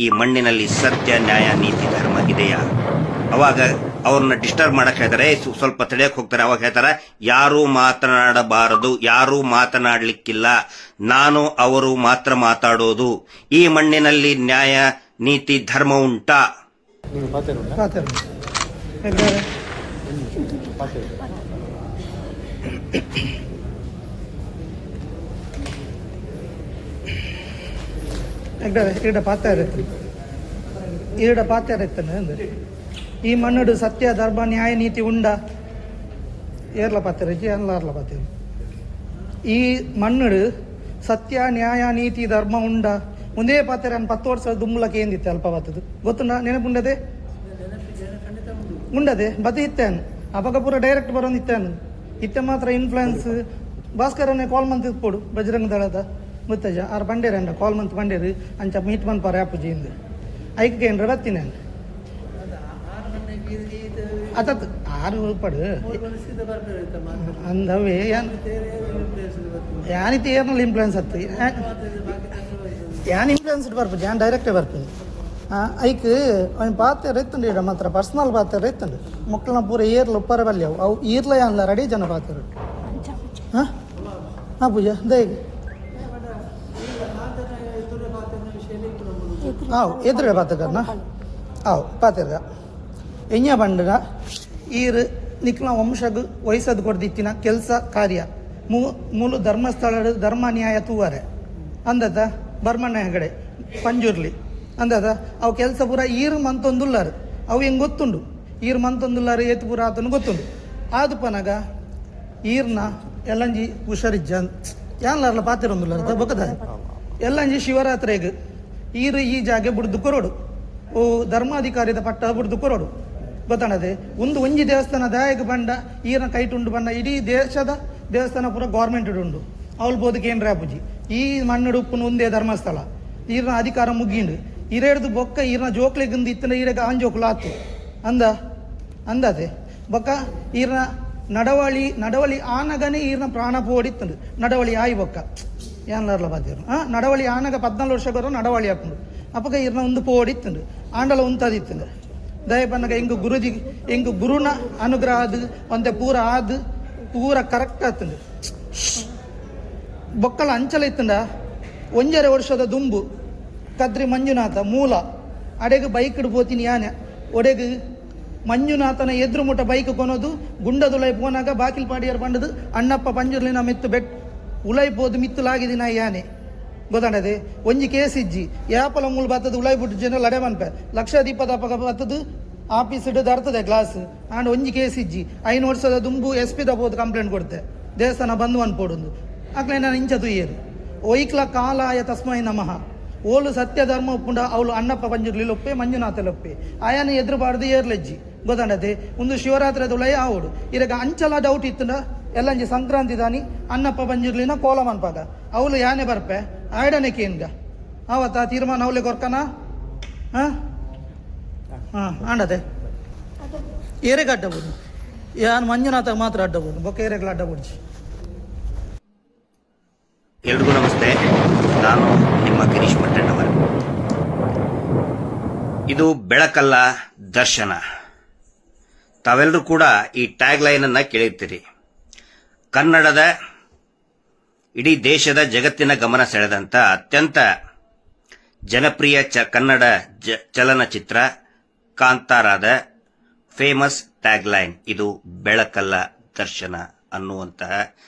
ಈ ಮಣ್ಣಿನಲ್ಲಿ ಸತ್ಯ ನ್ಯಾಯ ನೀತಿ ಧರ್ಮ ಇದೆಯಾ? ಅವಾಗ ಅವ್ರನ್ನ ಡಿಸ್ಟರ್ಬ್ ಮಾಡಕ್ ಹೇಳ್ತಾರೆ, ಸ್ವಲ್ಪ ತಡೆಯಕ್ ಹೋಗ್ತಾರೆ. ಅವಾಗ ಹೇಳ್ತಾರೆ, ಯಾರೂ ಮಾತನಾಡಬಾರದು, ಯಾರೂ ಮಾತನಾಡ್ಲಿಕ್ಕಿಲ್ಲ, ನಾನು ಅವರು ಮಾತ್ರ ಮಾತಾಡೋದು. ಈ ಮಣ್ಣಿನಲ್ಲಿ ನ್ಯಾಯ ನೀತಿ ಧರ್ಮ ಉಂಟಾ? ఈడ పాతారెత్తను ఈ మన్నుడు సత్య ధర్మ న్యాయ నీతి ఉండా ఏర్ల పాతారెచ్చి ఎన్లార్ల పాతారు ఈ మన్నుడు ಸತ್ಯ ನ್ಯಾಯ ನೀತಿ ಧರ್ಮ ಉಂಡ ಮುಂದೇ ಪಾತಾರೆ ಅನ್ 10 ವರ್ಷ ದುಮ್ಮಲಕ್ಕೆ ಏನಿತ್ತು ಅಲ್ಪ ಬತ್ತದು ಗೊತ್ತುಂಡ ನೆನಪುಂಡದೆ ಉಂಡದೆ ಬತ್ತಿ ಇತ್ತೇನು ಅವಾಗ ಪೂರ ಡೈರೆಕ್ಟ್ ಬರೋದು ಇತ್ತೇನು ಇತ್ತೆ ಮಾತ್ರ ಇನ್ಫ್ಲುಯೆನ್ಸ್ ಭಾಸ್ಕರನ್ನೇ ಕಾಲ್ ಮಂತ್ ಇತ್ಪೋಡು ಬಜರಂಗ ದಳದ ಮುತ್ತಜ ಆರು ಬಂಡೇರ ಅಂಡ ಕಾಲ್ ಮಂತ್ ಬಂಡೇರು ಅಂಚ ಮೀಟ್ ಮನ್ ಪಾರ ಆಪುಜಿಯಿಂದ ಐಕ್ಕೆ ಏನ್ರ ಬತ್ತಿ ನಾನು ಅತತ್ ಆರು ಪಡು ಅಂದವೇ ಯಾನಿತ್ತು ಏರ್ನಲ್ಲಿ ಇನ್ಫ್ಲುಯೆನ್ಸ್ ಹತ್ತು ಯಾನ್ ಇನ್ಫ್ಲುಯೆನ್ಸ್ ಬರ್ಬೋದು ಯಾನ್ ಡೈರೆಕ್ಟೇ ಬರ್ತೀನಿ ಐಕ್ ಅವ್ನು ಪಾತ್ರ ಎತ್ತಂಡು ಇಡ ಮಾತ್ರ ಪರ್ಸನಲ್ ಪಾತ್ರ ಎತ್ತಂಡು ಮಕ್ಕಳನ್ನ ಪೂರ ಏರ್ಲು ಉಪ್ಪರ ಬಲ್ಲಿ ಅವು ಈರ್ಲ ಯಾನ್ಲ ರೆಡಿ ಜನ ಪಾತ್ರ ಹಾಂ ಹಾಂ ಪೂಜಾ ದಯಗೆ ಹಾವು ಎದುರೇ ಪಾತ್ರನ ಹಾವು ಪಾತ್ರ ಎಂಜ ಬಂಡಗ ಈರು ನಿಕ್ಲ ವಂಶಗ್ ವಯಸ್ಸದು ಕೊಡ್ದಿತ್ತಿನ ಕೆಲಸ ಕಾರ್ಯ ಮೂಲು ಧರ್ಮಸ್ಥಳ ಧರ್ಮ ನ್ಯಾಯ ತೂವಾರೆ ಅಂದದ ಬರ್ಮಣ್ಣ ಹೆಗಡೆ ಪಂಜುರ್ಲಿ ಅಂದದ ಅವು ಕೆಲಸ ಪೂರ ಈರು ಮಂತೊಂದುಲ್ಲಾರು ಅವು ಹೆಂಗೆ ಗೊತ್ತುಂಡು ಈರು ಮಂತೊಂದುಲ್ಲಾರು ಏತು ಪೂರ ಆತನು ಗೊತ್ತುಂಡು ಆದು ಪನಗ ಈರ್ನ ಎಲ್ಲಂಜಿ ಹುಷಾರಿಜ್ಜ ಯಾನ್ಲಾರ್ಲ ಪಾತಿರೊಂದುಲ್ಲಾರ ಬೊಕ್ಕದ ಎಲ್ಲಂಜಿ ಶಿವರಾತ್ರಿಗೆ ಈರು ಈ ಜಾಗೆ ಬುಡ್ದು ಕೊರೋಡು ಓ ಧರ್ಮಾಧಿಕಾರಿದ ಪಟ್ಟ ಬುಡ್ದು ಕೊರೋಡು ಗೊತ್ತಾಣದೆ ಒಂಜಿ ದೇವಸ್ಥಾನ ದಾಯಕ ಬಂಡ ಈರ್ನ ಕೈಟುಂಡು ಬಂಡ ಇಡೀ ದೇಶದ ದೇವಸ್ಥಾನ ಪೂರ ಗೌರ್ಮೆಂಟ್ ಉಂಡು ಅವಳು ಬೋದು ಕೇಂದ್ರ ಆಪುಜಿ ಈ ಮಣ್ಣು ಉಪ್ಪುನ ಒಂದೇ ಧರ್ಮಸ್ಥಳ ಈರ್ನ ಅಧಿಕಾರ ಮುಗಿಂಡು ಇರೇಡ್ದು ಬೊಕ್ಕ ಈರ್ನ ಜೋಕ್ಲೆಗಿಂದ ಇತ್ತನ ಈರೆಗ ಆಂಜೋಕ್ಲು ಆತು ಅಂದದೆ ಬೊಕ್ಕ ಈರ್ನ ನಡವಳಿ ಆನಗನೇ ಈರ್ನ ಪ್ರಾಣ ಪೋಡಿತ್ತಂಡು ನಡವಳಿ ಆಯಿ ಬೊಕ್ಕ ಏನ್ಲಾರ್ಲ ಬಾತಿರು ನಡವಳಿ ಆನಗ 14 ವರ್ಷ ಬರೋ ನಡವಳಿ ಹಾಕೊಂಡು ಅಪ್ಪಗ ಈರ್ನ ಒಂದು ಪೋಡಿತ್ತಂಡು ಆಂಡಲ ಉಂತದಿತ್ತಂಡು ದಯಪನ್ನಗ ಎಂಗು ಗುರುನ ಅನುಗ್ರಹ ಅದು ಒಂತೆ ಪೂರ ಕರೆಕ್ಟ್ ಆತಂಡು ಬೊಕ್ಕಲ ಅಂಚಲ ಇತ್ತಂಡ 1.5 ವರ್ಷದ ದುಂಬು ಕದ್ರಿ ಮಂಜುನಾಥ ಮೂಲ ಅಡೆಗೆ ಬೈಕ್ ಪೋತೀನಿ ಯಾನೆ ಒಡೆಗೆ ಮಂಜುನಾಥನ ಎದುರು ಮುಟ ಬೈಕ್ ಕೊನೋದು ಗುಂಡದ ಉಲೈ ಪೋನಾಗ ಬಾಕಿಲ್ ಪಾಡಿಯರ್ ಬಂಡದು ಅಣ್ಣಪ್ಪ ಪಂಜುರ್ಲಿನ ಮಿತ್ತು ಉಲೈಪೋದು ಮಿತ್ತುಲಾಗಿದಿನ ಯಾನೆ ಗೊತ್ತಾಡದೆ ಒಂಜಿ ಕೇಸ್ ಇಜ್ಜಿ ಯಾಪಲ ಮೂಲ ಬತ್ತದು ಉಲೈ ಬಿಟ್ಟು ಜನ ಲಡೆ ಮನ್ಪೆ 1,20,000 ಬತ್ತದು ಆಫೀಸ್ ಇಡದು ಅರ್ತದೆ ಗ್ಲಾಸ್ ಆಂಡ್ ಒಂಜಿ ಕೇಸ್ ಇಜ್ಜಿ 5 ವರ್ಷದ ದುಂಬು SP ದಬೋದು ಕಂಪ್ಲೇಂಟ್ ಕೊಡ್ತೆ ದೇವಸ್ಥಾನ ಬಂದು ಅನ್ಪೋಡೊಂದು ಆಕಲೆ ನಾನು ಇಂಚ ತುಯ್ಯರು ಒಯ್ಕ್ಲ ಕಾಲಾಯ ತಸ್ಮೈ ನಮಃ ಓಲು ಸತ್ಯ ಧರ್ಮ ಉಪ್ಪುಂಡ ಅವಳು ಅಣ್ಣಪ್ಪ ಪಂಜುರ್ಲಿಲೊಪ್ಪೆ ಮಂಜುನಾಥಲೊಪ್ಪೆ ಆಯನ ಎದುರುಬಾರ್ದು ಏರ್ಲೆಜ್ಜಿ ಗೊತ್ತಾಡದೆ ಒಂದು ಶಿವರಾತ್ರಿ ಉಲಯ ಆವೋಡು ಇರಗ ಅಂಚಲ ಡೌಟ್ ಇತ್ತಂಡ ಎಲ್ಲಂಜಿ ಸಂಕ್ರಾಂತಿ ದಾನಿ ಅಣ್ಣಪ್ಪ ಪಂಜುರ್ಲಿನ ಕೋಲ ಮನ್ಪಾಗ ಅವಳು ಯಾನೆ ಬರ್ಪೆ ಆಯ್ಡನೆ ಕೇನ್ಗ ಆವತ್ತ ತೀರ್ಮಾನ ಅವಳೆ ಕೊರ್ಕನ ಹಾಂ ಆಂಡದೆ ಏರೆಗೆ ಅಡ್ಡಬೋದು ಯಾನು ಮಂಜುನಾಥ ಮಾತ್ರ ಅಡ್ಡಬೋದು ಬೊಕ್ಕ ಏರೆಗಳ ಅಡ್ಡಬೋಡ್ಜಿ. ಎಲ್ರಿಗೂ ನಮಸ್ತೆ, ನಾನು ನಿಮ್ಮ ಗಿರೀಶ್ ಮಟ್ಟಣ್ಣವರ. ಇದು ಬೆಳಕಲ್ಲ ದರ್ಶನ. ತಾವೆಲ್ಲರೂ ಕೂಡ ಈ ಟ್ಯಾಗ್ ಲೈನ್ ಅನ್ನ ಕೇಳಿರ್ತೀರಿ. ಕನ್ನಡದ ಇಡೀ ದೇಶದ ಜಗತ್ತಿನ ಗಮನ ಸೆಳೆದಂತ ಅತ್ಯಂತ ಜನಪ್ರಿಯ ಕನ್ನಡ ಚಲನಚಿತ್ರ ಕಾಂತಾರಾದ ಫೇಮಸ್ ಟ್ಯಾಗ್ ಲೈನ್ ಇದು ಬೆಳಕಲ್ಲ ದರ್ಶನ ಅನ್ನುವಂತಹ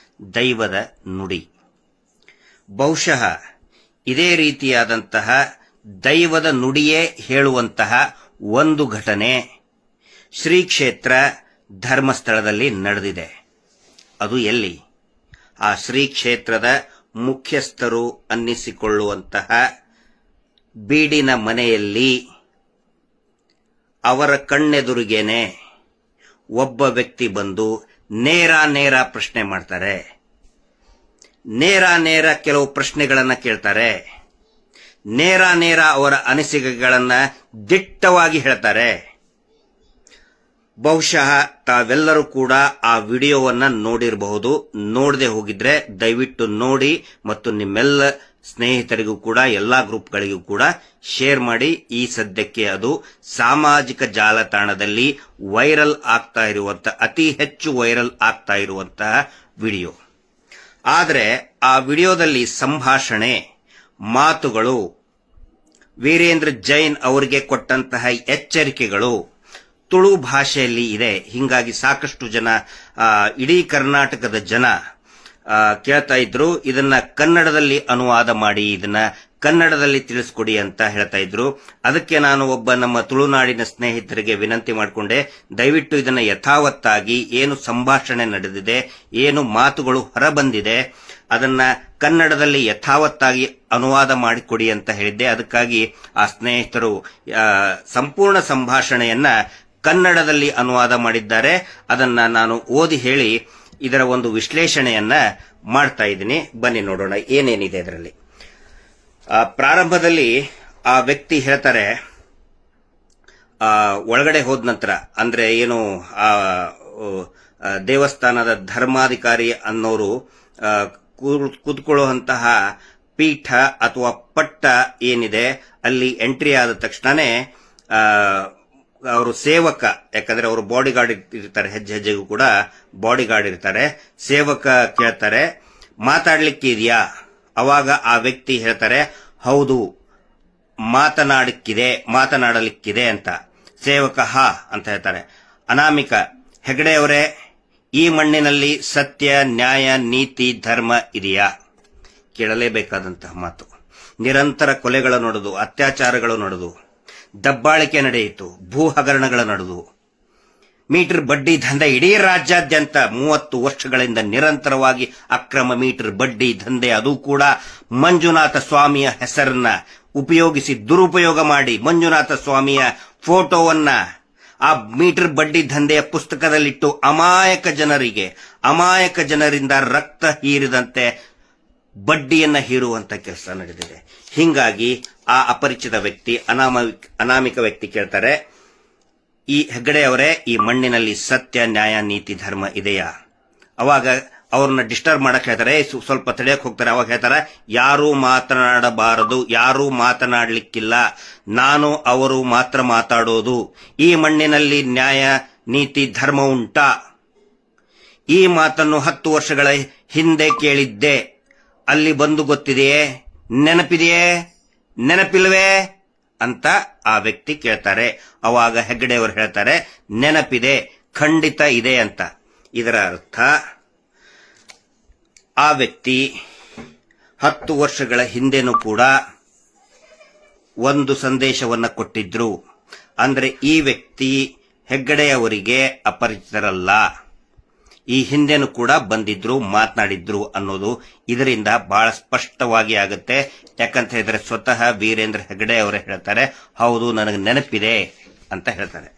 ದೈವದ ನುಡಿ. ಬಹುಶಃ ಇದೇ ರೀತಿಯಾದಂತಹ ದೈವದ ನುಡಿಯೇ ಹೇಳುವಂತಹ ಒಂದು ಘಟನೆ ಶ್ರೀ ಕ್ಷೇತ್ರ ಧರ್ಮಸ್ಥಳದಲ್ಲಿ ನಡೆದಿದೆ. ಅದು ಎಲ್ಲಿ? ಆ ಶ್ರೀ ಕ್ಷೇತ್ರದ ಮುಖ್ಯಸ್ಥರು ಅನ್ನಿಸಿಕೊಳ್ಳುವಂತಹ ಬೀಡಿನ ಮನೆಯಲ್ಲಿ ಅವರ ಕಣ್ಣೆದುರಿಗೇನೆ ಒಬ್ಬ ವ್ಯಕ್ತಿ ಬಂದು ನೇರ ಪ್ರಶ್ನೆ ಮಾಡ್ತಾರೆ. ನೇರ ಕೆಲವು ಪ್ರಶ್ನೆಗಳನ್ನ ಕೇಳ್ತಾರೆ. ನೇರ ಅವರ ಅನಿಸಿಕೆಗಳನ್ನ ದಿಟ್ಟವಾಗಿ ಹೇಳ್ತಾರೆ. ಬಹುಶಃ ತಾವೆಲ್ಲರೂ ಕೂಡ ಆ ವಿಡಿಯೋವನ್ನ ನೋಡಿರಬಹುದು. ನೋಡದೆ ಹೋಗಿದ್ರೆ ದಯವಿಟ್ಟು ನೋಡಿ ಮತ್ತು ನಿಮ್ಮೆಲ್ಲ ಸ್ನೇಹಿತರಿಗೂ ಕೂಡ ಎಲ್ಲಾ ಗ್ರೂಪ್ಗಳಿಗೂ ಕೂಡ ಶೇರ್ ಮಾಡಿ. ಈ ಸದ್ಯಕ್ಕೆ ಅದು ಸಾಮಾಜಿಕ ಜಾಲತಾಣದಲ್ಲಿ ವೈರಲ್ ಆಗ್ತಾ ಇರುವಂತಹ, ಅತಿ ಹೆಚ್ಚು ವೈರಲ್ ಆಗ್ತಾ ಇರುವಂತಹ ವಿಡಿಯೋ. ಆದರೆ ಆ ವಿಡಿಯೋದಲ್ಲಿ ಸಂಭಾಷಣೆ, ಮಾತುಗಳು, ವೀರೇಂದ್ರ ಜೈನ್ ಅವರಿಗೆ ಕೊಟ್ಟಂತಹ ಎಚ್ಚರಿಕೆಗಳು ತುಳು ಭಾಷೆಯಲ್ಲಿ ಇದೆ. ಹಿಂಗಾಗಿ ಸಾಕಷ್ಟು ಜನ, ಇಡೀ ಕರ್ನಾಟಕದ ಜನ ಕೇಳ್ತಾ ಇದ್ರು, ಇದನ್ನ ಕನ್ನಡದಲ್ಲಿ ಅನುವಾದ ಮಾಡಿ, ಇದನ್ನ ಕನ್ನಡದಲ್ಲಿ ತಿಳಿಸ್ಕೊಡಿ ಅಂತ ಹೇಳ್ತಾ ಇದ್ರು. ಅದಕ್ಕೆ ನಾನು ಒಬ್ಬ ನಮ್ಮ ತುಳುನಾಡಿನ ಸ್ನೇಹಿತರಿಗೆ ವಿನಂತಿ ಮಾಡಿಕೊಂಡೆ, ದಯವಿಟ್ಟು ಇದನ್ನ ಯಥಾವತ್ತಾಗಿ ಏನು ಸಂಭಾಷಣೆ ನಡೆದಿದೆ, ಏನು ಮಾತುಗಳು ಹೊರಬಂದಿದೆ, ಅದನ್ನ ಕನ್ನಡದಲ್ಲಿ ಯಥಾವತ್ತಾಗಿ ಅನುವಾದ ಮಾಡಿಕೊಡಿ ಅಂತ ಹೇಳಿದ್ದೆ. ಅದಕ್ಕಾಗಿ ಆ ಸ್ನೇಹಿತರು ಸಂಪೂರ್ಣ ಸಂಭಾಷಣೆಯನ್ನ ಕನ್ನಡದಲ್ಲಿ ಅನುವಾದ ಮಾಡಿದ್ದಾರೆ. ಅದನ್ನ ನಾನು ಓದಿ ಹೇಳಿ ಇದರ ಒಂದು ವಿಶ್ಲೇಷಣೆಯನ್ನ ಮಾಡ್ತಾ ಇದ್ದೀನಿ. ಬನ್ನಿ ನೋಡೋಣ ಏನೇನಿದೆ ಇದರಲ್ಲಿ. ಪ್ರಾರಂಭದಲ್ಲಿ ಆ ವ್ಯಕ್ತಿ ಹೇಳ್ತಾರೆ, ಒಳಗಡೆ ಹೋದ ನಂತರ, ಅಂದ್ರೆ ಏನು ಆ ದೇವಸ್ಥಾನದ ಧರ್ಮಾಧಿಕಾರಿ ಅನ್ನೋರು ಕೂತ್ಕೊಳ್ಳುವಂತಹ ಪೀಠ ಅಥವಾ ಪಟ್ಟ ಏನಿದೆ ಅಲ್ಲಿ ಎಂಟ್ರಿ ಆದ ತಕ್ಷಣನೇ ಅವರು ಸೇವಕ, ಯಾಕಂದ್ರೆ ಅವರು ಬಾಡಿ ಗಾರ್ಡ್ ಇರ್ತಾರೆ, ಹೆಜ್ಜೆ ಹೆಜ್ಜೆಗೂ ಕೂಡ ಬಾಡಿ ಗಾರ್ಡ್ ಇರ್ತಾರೆ. ಸೇವಕ ಕೇಳ್ತಾರೆ, ಮಾತಾಡ್ಲಿಕ್ಕೆ ಇದೆಯಾ? ಅವಾಗ ಆ ವ್ಯಕ್ತಿ ಹೇಳ್ತಾರೆ, ಹೌದು ಮಾತನಾಡಲಿಕ್ಕಿದೆ ಅಂತ. ಸೇವಕ ಹಾ ಅಂತ ಹೇಳ್ತಾರೆ. ಅನಾಮಿಕ, ಹೆಗಡೆ ಅವರೇ, ಈ ಮಣ್ಣಿನಲ್ಲಿ ಸತ್ಯ, ನ್ಯಾಯ, ನೀತಿ, ಧರ್ಮ ಇದೆಯಾ? ಕೇಳಲೇಬೇಕಾದಂತಹ ಮಾತು. ನಿರಂತರ ಕೊಲೆಗಳು ನಡೆದು, ಅತ್ಯಾಚಾರಗಳು ನಡೆದು, ದಬ್ಬಾಳಿಕೆ ನಡೆಯಿತು, ಭೂ ಹಗರಣಗಳು ನಡೆದು, ಮೀಟರ್ ಬಡ್ಡಿ ದಂಧೆ ಇಡೀ ರಾಜ್ಯಾದ್ಯಂತ 30 ವರ್ಷಗಳಿಂದ ನಿರಂತರವಾಗಿ ಅಕ್ರಮ ಮೀಟರ್ ಬಡ್ಡಿ ದಂಧೆ, ಅದು ಕೂಡ ಮಂಜುನಾಥ ಸ್ವಾಮಿಯ ಹೆಸರನ್ನ ಉಪಯೋಗಿಸಿ ದುರುಪಯೋಗ ಮಾಡಿ ಮಂಜುನಾಥ ಸ್ವಾಮಿಯ ಫೋಟೋವನ್ನ ಆ ಮೀಟರ್ ಬಡ್ಡಿ ದಂಧೆಯ ಪುಸ್ತಕದಲ್ಲಿಟ್ಟು ಅಮಾಯಕ ಜನರಿಂದ ರಕ್ತ ಹೀರಿದಂತೆ ಬಡ್ಡಿಯನ್ನ ಹೀರುವಂತ ಕೆಲಸ ನಡೆದಿದೆ. ಹಿಂಗಾಗಿ ಆ ಅಪರಿಚಿತ ವ್ಯಕ್ತಿ, ಅನಾಮಿಕ ವ್ಯಕ್ತಿ ಕೇಳ್ತಾರೆ, ಈ ಹೆಗ್ಗಡೆ ಅವರೇ, ಈ ಮಣ್ಣಿನಲ್ಲಿ ಸತ್ಯ, ನ್ಯಾಯ, ನೀತಿ, ಧರ್ಮ ಇದೆಯಾ? ಅವಾಗ ಅವ್ರನ್ನ ಡಿಸ್ಟರ್ಬ್ ಮಾಡಕ್ ಹೇಳ್ತಾರೆ, ಸ್ವಲ್ಪ ತಡೆಯಕ್ ಹೋಗ್ತಾರೆ. ಅವಾಗ ಹೇಳ್ತಾರೆ, ಯಾರೂ ಮಾತನಾಡಬಾರದು, ಯಾರೂ ಮಾತನಾಡ್ಲಿಕ್ಕಿಲ್ಲ, ನಾನು ಅವರು ಮಾತ್ರ ಮಾತಾಡೋದು. ಈ ಮಣ್ಣಿನಲ್ಲಿ ನ್ಯಾಯ, ನೀತಿ, ಧರ್ಮ ಉಂಟಾ? ಈ ಮಾತನ್ನು 10 ವರ್ಷಗಳ ಹಿಂದೆ ಕೇಳಿದ್ದೆ, ಅಲ್ಲಿ ಬಂದು ಗೊತ್ತಿದೆಯೇ? ನೆನಪಿಲ್ವೇ ಅಂತ ಆ ವ್ಯಕ್ತಿ ಕೇಳ್ತಾರೆ. ಅವಾಗ ಹೆಗ್ಗಡೆ ಅವರು ಹೇಳ್ತಾರೆ, ನೆನಪಿದೆ, ಖಂಡಿತ ಇದೆ ಅಂತ. ಇದರ ಅರ್ಥ, ಆ ವ್ಯಕ್ತಿ 10 ವರ್ಷಗಳ ಹಿಂದೆನೂ ಕೂಡ ಒಂದು ಸಂದೇಶವನ್ನ ಕೊಟ್ಟಿದ್ರು. ಅಂದ್ರೆ ಈ ವ್ಯಕ್ತಿ ಹೆಗ್ಗಡೆಯವರಿಗೆ ಅಪರಿಚಿತರಲ್ಲ, ಈ ಹಿಂದೆನೂ ಕೂಡ ಬಂದಿದ್ರು, ಮಾತನಾಡಿದ್ರು ಅನ್ನೋದು ಇದರಿಂದ ಬಹಳ ಸ್ಪಷ್ಟವಾಗಿ ಆಗುತ್ತೆ. ಯಾಕಂತ ಹೇಳಿದ್ರೆ ಸ್ವತಃ ವೀರೇಂದ್ರ ಹೆಗ್ಗಡೆ ಅವರೇ ಹೇಳ್ತಾರೆ, ಹೌದು ನನಗೆ ನೆನಪಿದೆ ಅಂತ ಹೇಳ್ತಾರೆ.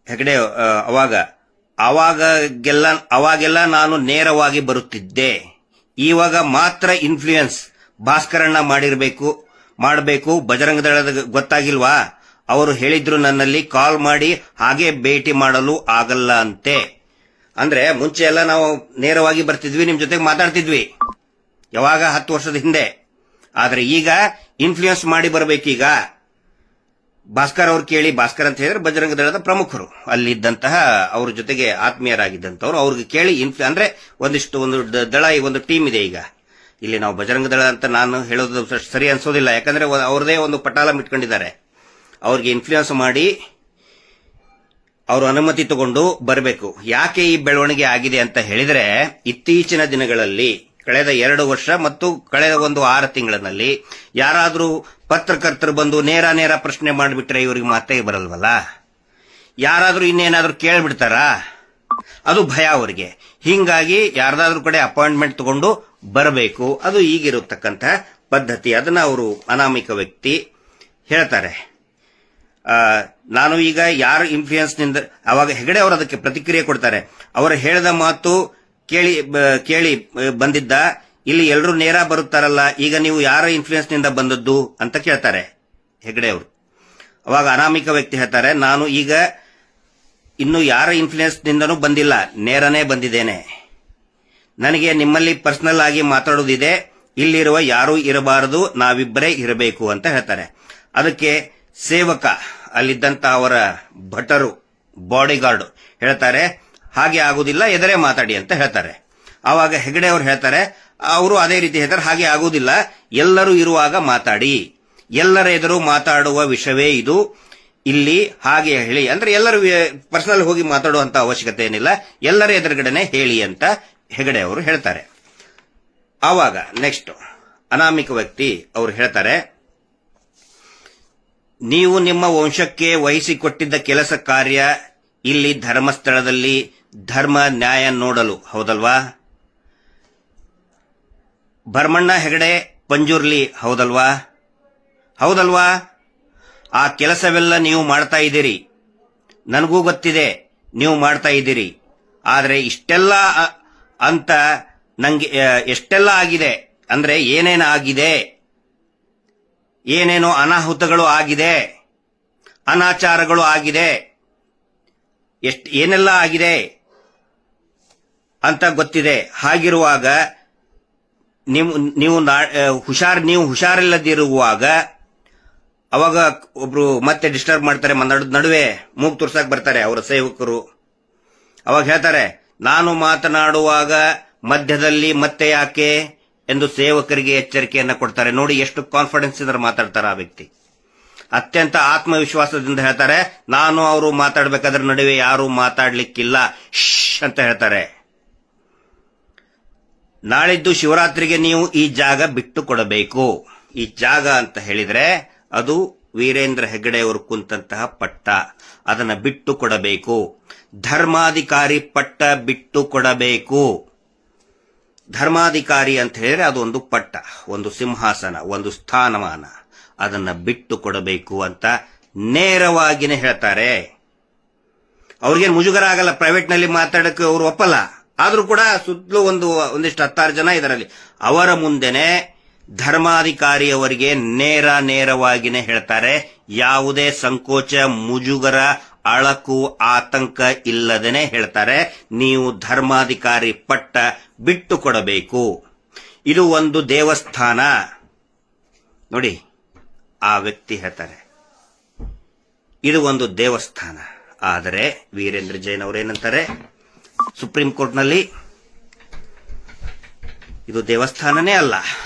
ಹೆಗ್ಗಡೆ ಅವಾಗೆಲ್ಲ ನಾನು ನೇರವಾಗಿ ಬರುತ್ತಿದ್ದೆ, ಇವಾಗ ಮಾತ್ರ ಇನ್ಫ್ಲೂಯೆನ್ಸ್ ಭಾಸ್ಕರಣ್ಣ ಮಾಡಬೇಕು. ಬಜರಂಗ ದಳದ ಗೊತ್ತಾಗಿಲ್ವಾ? ಅವರು ಹೇಳಿದ್ರು ನನ್ನಲ್ಲಿ ಕಾಲ್ ಮಾಡಿ ಹಾಗೆ ಭೇಟಿ ಮಾಡಲು ಆಗಲ್ಲ ಅಂತೆ. ಅಂದ್ರೆ ಮುಂಚೆ ಎಲ್ಲ ನಾವು ನೇರವಾಗಿ ಬರ್ತಿದ್ವಿ, ನಿಮ್ ಜೊತೆಗೆ ಮಾತಾಡ್ತಿದ್ವಿ, ಯಾವಾಗ 10 ವರ್ಷದ ಹಿಂದೆ. ಆದ್ರೆ ಈಗ ಇನ್ಫ್ಲೂಯೆನ್ಸ್ ಮಾಡಿ ಬರಬೇಕೀಗ. ಭಾಸ್ಕರ್ ಅವ್ರು ಕೇಳಿ, ಭಾಸ್ಕರ್ ಅಂತ ಹೇಳಿದ್ರೆ ಬಜರಂಗ ದಳದ ಪ್ರಮುಖರು, ಅಲ್ಲಿದ್ದಂತಹ ಅವ್ರ ಜೊತೆಗೆ ಆತ್ಮೀಯರಾಗಿದ್ದಂಥವ್ರು. ಅವ್ರಿಗೆ ಕೇಳಿ ಅಂದ್ರೆ ಒಂದು ದಳ, ಒಂದು ಟೀಮ್ ಇದೆ ಈಗ. ಇಲ್ಲಿ ನಾವು ಬಜರಂಗ ದಳ ಅಂತ ನಾನು ಹೇಳೋದು ಸರಿ ಅನ್ಸೋದಿಲ್ಲ, ಯಾಕಂದ್ರೆ ಅವ್ರದೇ ಒಂದು ಪಟಾಲ ಇಟ್ಕೊಂಡಿದ್ದಾರೆ. ಅವ್ರಿಗೆ ಇನ್ಫ್ಲೂಯೆನ್ಸ್ ಮಾಡಿ ಅವರು ಅನುಮತಿ ತಗೊಂಡು ಬರಬೇಕು. ಯಾಕೆ ಈ ಬೆಳವಣಿಗೆ ಆಗಿದೆ ಅಂತ ಹೇಳಿದ್ರೆ, ಇತ್ತೀಚಿನ ದಿನಗಳಲ್ಲಿ ಕಳೆದ 2 ವರ್ಷ ಮತ್ತು ಕಳೆದ 6 ತಿಂಗಳಿನಲ್ಲಿ ಯಾರಾದ್ರೂ ಪತ್ರಕರ್ತರು ಬಂದು ನೇರ ಪ್ರಶ್ನೆ ಮಾಡಿಬಿಟ್ರೆ ಇವರಿಗೆ ಮಾತೇ ಬರಲ್ವಲ್ಲ. ಯಾರಾದ್ರೂ ಇನ್ನೇನಾದ್ರೂ ಕೇಳ್ಬಿಡ್ತಾರಾ? ಅದು ಭಯ ಅವರಿಗೆ. ಹಿಂಗಾಗಿ ಯಾರ್ದಾದ್ರೂ ಕಡೆ ಅಪಾಯಿಂಟ್ಮೆಂಟ್ ತಗೊಂಡು ಬರಬೇಕು. ಅದು ಈಗಿರತಕ್ಕಂತ ಪದ್ಧತಿ. ಅದನ್ನ ಅವರು ಅನಾಮಿಕ ವ್ಯಕ್ತಿ ಹೇಳ್ತಾರೆ. ನಾನು ಈಗ ಯಾರು ಇನ್ಫ್ಲೂಯೆನ್ಸ್ ನಿಂದ, ಅವಾಗ ಹೆಗಡೆ ಅವರು ಅದಕ್ಕೆ ಪ್ರತಿಕ್ರಿಯೆ ಕೊಡ್ತಾರೆ. ಅವರು ಹೇಳಿದ ಮಾತು ಕೇಳಿ ಬಂದಿದ್ದ, ಇಲ್ಲಿ ಎಲ್ಲರೂ ನೇರ ಬರುತ್ತಾರಲ್ಲ, ಈಗ ನೀವು ಯಾರ ಇನ್ಫ್ಲೂಯೆನ್ಸ್ ನಿಂದ ಬಂದದ್ದು ಅಂತ ಕೇಳ್ತಾರೆ ಹೆಗಡೆ ಅವರು. ಅವಾಗ ಅನಾಮಿಕ ವ್ಯಕ್ತಿ ಹೇಳ್ತಾರೆ, ನಾನು ಈಗ ಇನ್ನು ಯಾರ ಇನ್ಫ್ಲೂಯೆನ್ಸ್ ನಿಂದನೂ ಬಂದಿಲ್ಲ, ನೇರನೇ ಬಂದಿದ್ದೇನೆ. ನನಗೆ ನಿಮ್ಮಲ್ಲಿ ಪರ್ಸನಲ್ ಆಗಿ ಮಾತಾಡೋದಿದೆ, ಇಲ್ಲಿರುವ ಯಾರೂ ಇರಬಾರದು, ನಾವಿಬ್ಬರೇ ಇರಬೇಕು ಅಂತ ಹೇಳ್ತಾರೆ. ಅದಕ್ಕೆ ಸೇವಕ, ಅಲ್ಲಿದ್ದಂತ ಅವರ ಭಟರು, ಬಾಡಿಗಾರ್ಡ್ ಹೇಳ್ತಾರೆ, ಹಾಗೆ ಆಗುದಿಲ್ಲ, ಎದುರೇ ಮಾತಾಡಿ ಅಂತ ಹೇಳ್ತಾರೆ. ಆವಾಗ ಹೆಗಡೆ ಅವರು ಹೇಳ್ತಾರೆ, ಅವರು ಅದೇ ರೀತಿ ಹೇಳ್ತಾರೆ, ಹಾಗೆ ಆಗುವುದಿಲ್ಲ, ಎಲ್ಲರೂ ಇರುವಾಗ ಮಾತಾಡಿ, ಎಲ್ಲರ ಎದುರು ಮಾತಾಡುವ ವಿಷಯವೇ ಇದು, ಇಲ್ಲಿ ಹಾಗೆ ಹೇಳಿ ಅಂದ್ರೆ ಎಲ್ಲರೂ ಪರ್ಸನಲ್ ಹೋಗಿ ಮಾತಾಡುವಂತ ಅವಶ್ಯಕತೆ ಏನಿಲ್ಲ, ಎಲ್ಲರ ಎದುರುಗಡೆನೆ ಹೇಳಿ ಅಂತ ಹೆಗಡೆ ಅವರು ಹೇಳ್ತಾರೆ. ಆವಾಗ ನೆಕ್ಸ್ಟ್ ಅನಾಮಿಕ ವ್ಯಕ್ತಿ ಅವರು ಹೇಳ್ತಾರೆ, ನೀವು ನಿಮ್ಮ ವಂಶಕ್ಕೆ ವಹಿಸಿಕೊಟ್ಟಿದ್ದ ಕೆಲಸ ಕಾರ್ಯ ಇಲ್ಲಿ ಧರ್ಮಸ್ಥಳದಲ್ಲಿ ಧರ್ಮ ನ್ಯಾಯ ನೋಡಲು, ಹೌದಲ್ವಾ? ಭರಮಣ್ಣ ಹೆಗಡೆ ಪಂಜುರ್ಲಿ, ಹೌದಲ್ವಾ? ಹೌದಲ್ವಾ? ಆ ಕೆಲಸವೆಲ್ಲ ನೀವು ಮಾಡ್ತಾ ಇದ್ದೀರಿ, ನನಗೂ ಗೊತ್ತಿದೆ ನೀವು ಮಾಡ್ತಾ ಇದ್ದೀರಿ. ಆದರೆ ಇಷ್ಟೆಲ್ಲ ಅಂತ ನಂಗೆ ಎಷ್ಟೆಲ್ಲ ಆಗಿದೆ ಅಂದ್ರೆ ಏನೇನು ಆಗಿದೆ, ಏನೇನೋ ಅನಾಹುತಗಳು ಆಗಿದೆ, ಅನಾಚಾರಗಳು ಆಗಿದೆ, ಏನೆಲ್ಲ ಆಗಿದೆ ಅಂತ ಗೊತ್ತಿದೆ. ಹಾಗಿರುವಾಗ ನೀವು ಹುಷಾರಿಲ್ಲದಿರುವಾಗ ಅವಾಗ ಒಬ್ರು ಮತ್ತೆ ಡಿಸ್ಟರ್ಬ್ ಮಾಡ್ತಾರೆ, ನಡುವೆ ಮೂಗು ತುರ್ಸಕ್ ಬರ್ತಾರೆ ಅವರ ಸೇವಕರು. ಅವಾಗ ಹೇಳ್ತಾರೆ, ನಾನು ಮಾತನಾಡುವಾಗ ಮಧ್ಯದಲ್ಲಿ ಮತ್ತೆ ಯಾಕೆ ಎಂದು ಸೇವಕರಿಗೆ ಎಚ್ಚರಿಕೆಯನ್ನ ಕೊಡ್ತಾರೆ. ನೋಡಿ ಎಷ್ಟು ಕಾನ್ಫಿಡೆನ್ಸ್ ಇದ್ರೆ ಮಾತಾಡ್ತಾರೆ ಆ ವ್ಯಕ್ತಿ. ಅತ್ಯಂತ ಆತ್ಮವಿಶ್ವಾಸದಿಂದ ಹೇಳ್ತಾರೆ, ನಾನು ಅವರು ಮಾತಾಡ್ಬೇಕಾದ್ರೆ ನಡುವೆ ಯಾರು ಮಾತಾಡ್ಲಿಕ್ಕಿಲ್ಲ ಶ್ ಅಂತ ಹೇಳ್ತಾರೆ. ನಾಳಿದ್ದು ಶಿವರಾತ್ರಿಗೆ ನೀವು ಈ ಜಾಗ ಬಿಟ್ಟು ಕೊಡಬೇಕು. ಈ ಜಾಗ ಅಂತ ಹೇಳಿದ್ರೆ ಅದು ವೀರೇಂದ್ರ ಹೆಗ್ಗಡೆ ಅವರು ಕುಂತಹ ಪಟ್ಟ, ಅದನ್ನ ಬಿಟ್ಟು ಕೊಡಬೇಕು. ಧರ್ಮಾಧಿಕಾರಿ ಪಟ್ಟ ಬಿಟ್ಟು ಕೊಡಬೇಕು. ಧರ್ಮಾಧಿಕಾರಿ ಅಂತ ಹೇಳಿದ್ರೆ ಅದೊಂದು ಪಟ್ಟ, ಒಂದು ಸಿಂಹಾಸನ, ಒಂದು ಸ್ಥಾನಮಾನ, ಅದನ್ನ ಬಿಟ್ಟು ಕೊಡಬೇಕು ಅಂತ ನೇರವಾಗಿನೇ ಹೇಳ್ತಾರೆ. ಅವ್ರಿಗೇನು ಮುಜುಗರ ಆಗಲ್ಲ, ಪ್ರೈವೇಟ್ ನಲ್ಲಿ ಮಾತಾಡಕ್ಕೆ ಅವರು ಒಪ್ಪಲ್ಲ. ಆದ್ರೂ ಕೂಡ ಸುತ್ತಲೂ ಒಂದಿಷ್ಟು 10 ಜನ ಇದರಲ್ಲಿ ಅವರ ಮುಂದೆನೆ ಧರ್ಮಾಧಿಕಾರಿಯವರಿಗೆ ನೇರವಾಗಿನೇ ಹೇಳ್ತಾರೆ, ಯಾವುದೇ ಸಂಕೋಚ, ಮುಜುಗರ, ಅಳಕು, ಆತಂಕ ಇಲ್ಲದೇನೆ ಹೇಳ್ತಾರೆ, ನೀವು ಧರ್ಮಾಧಿಕಾರಿ ಪಟ್ಟ ಬಿಟ್ಟು ಕೊಡಬೇಕು. ಇದು ಒಂದು ದೇವಸ್ಥಾನ. ನೋಡಿ ಆ ವ್ಯಕ್ತಿ ಹೇಳ್ತಾರೆ, ಇದು ಒಂದು ದೇವಸ್ಥಾನ. ಆದರೆ ವೀರೇಂದ್ರ ಜೈನ್ ಅವರೇನಂತಾರೆ ಸುಪ್ರೀಂ ಕೋರ್ಟ್ನಲ್ಲಿ, ಇದು ದೇವಸ್ಥಾನನೇ ಅಲ್ಲ,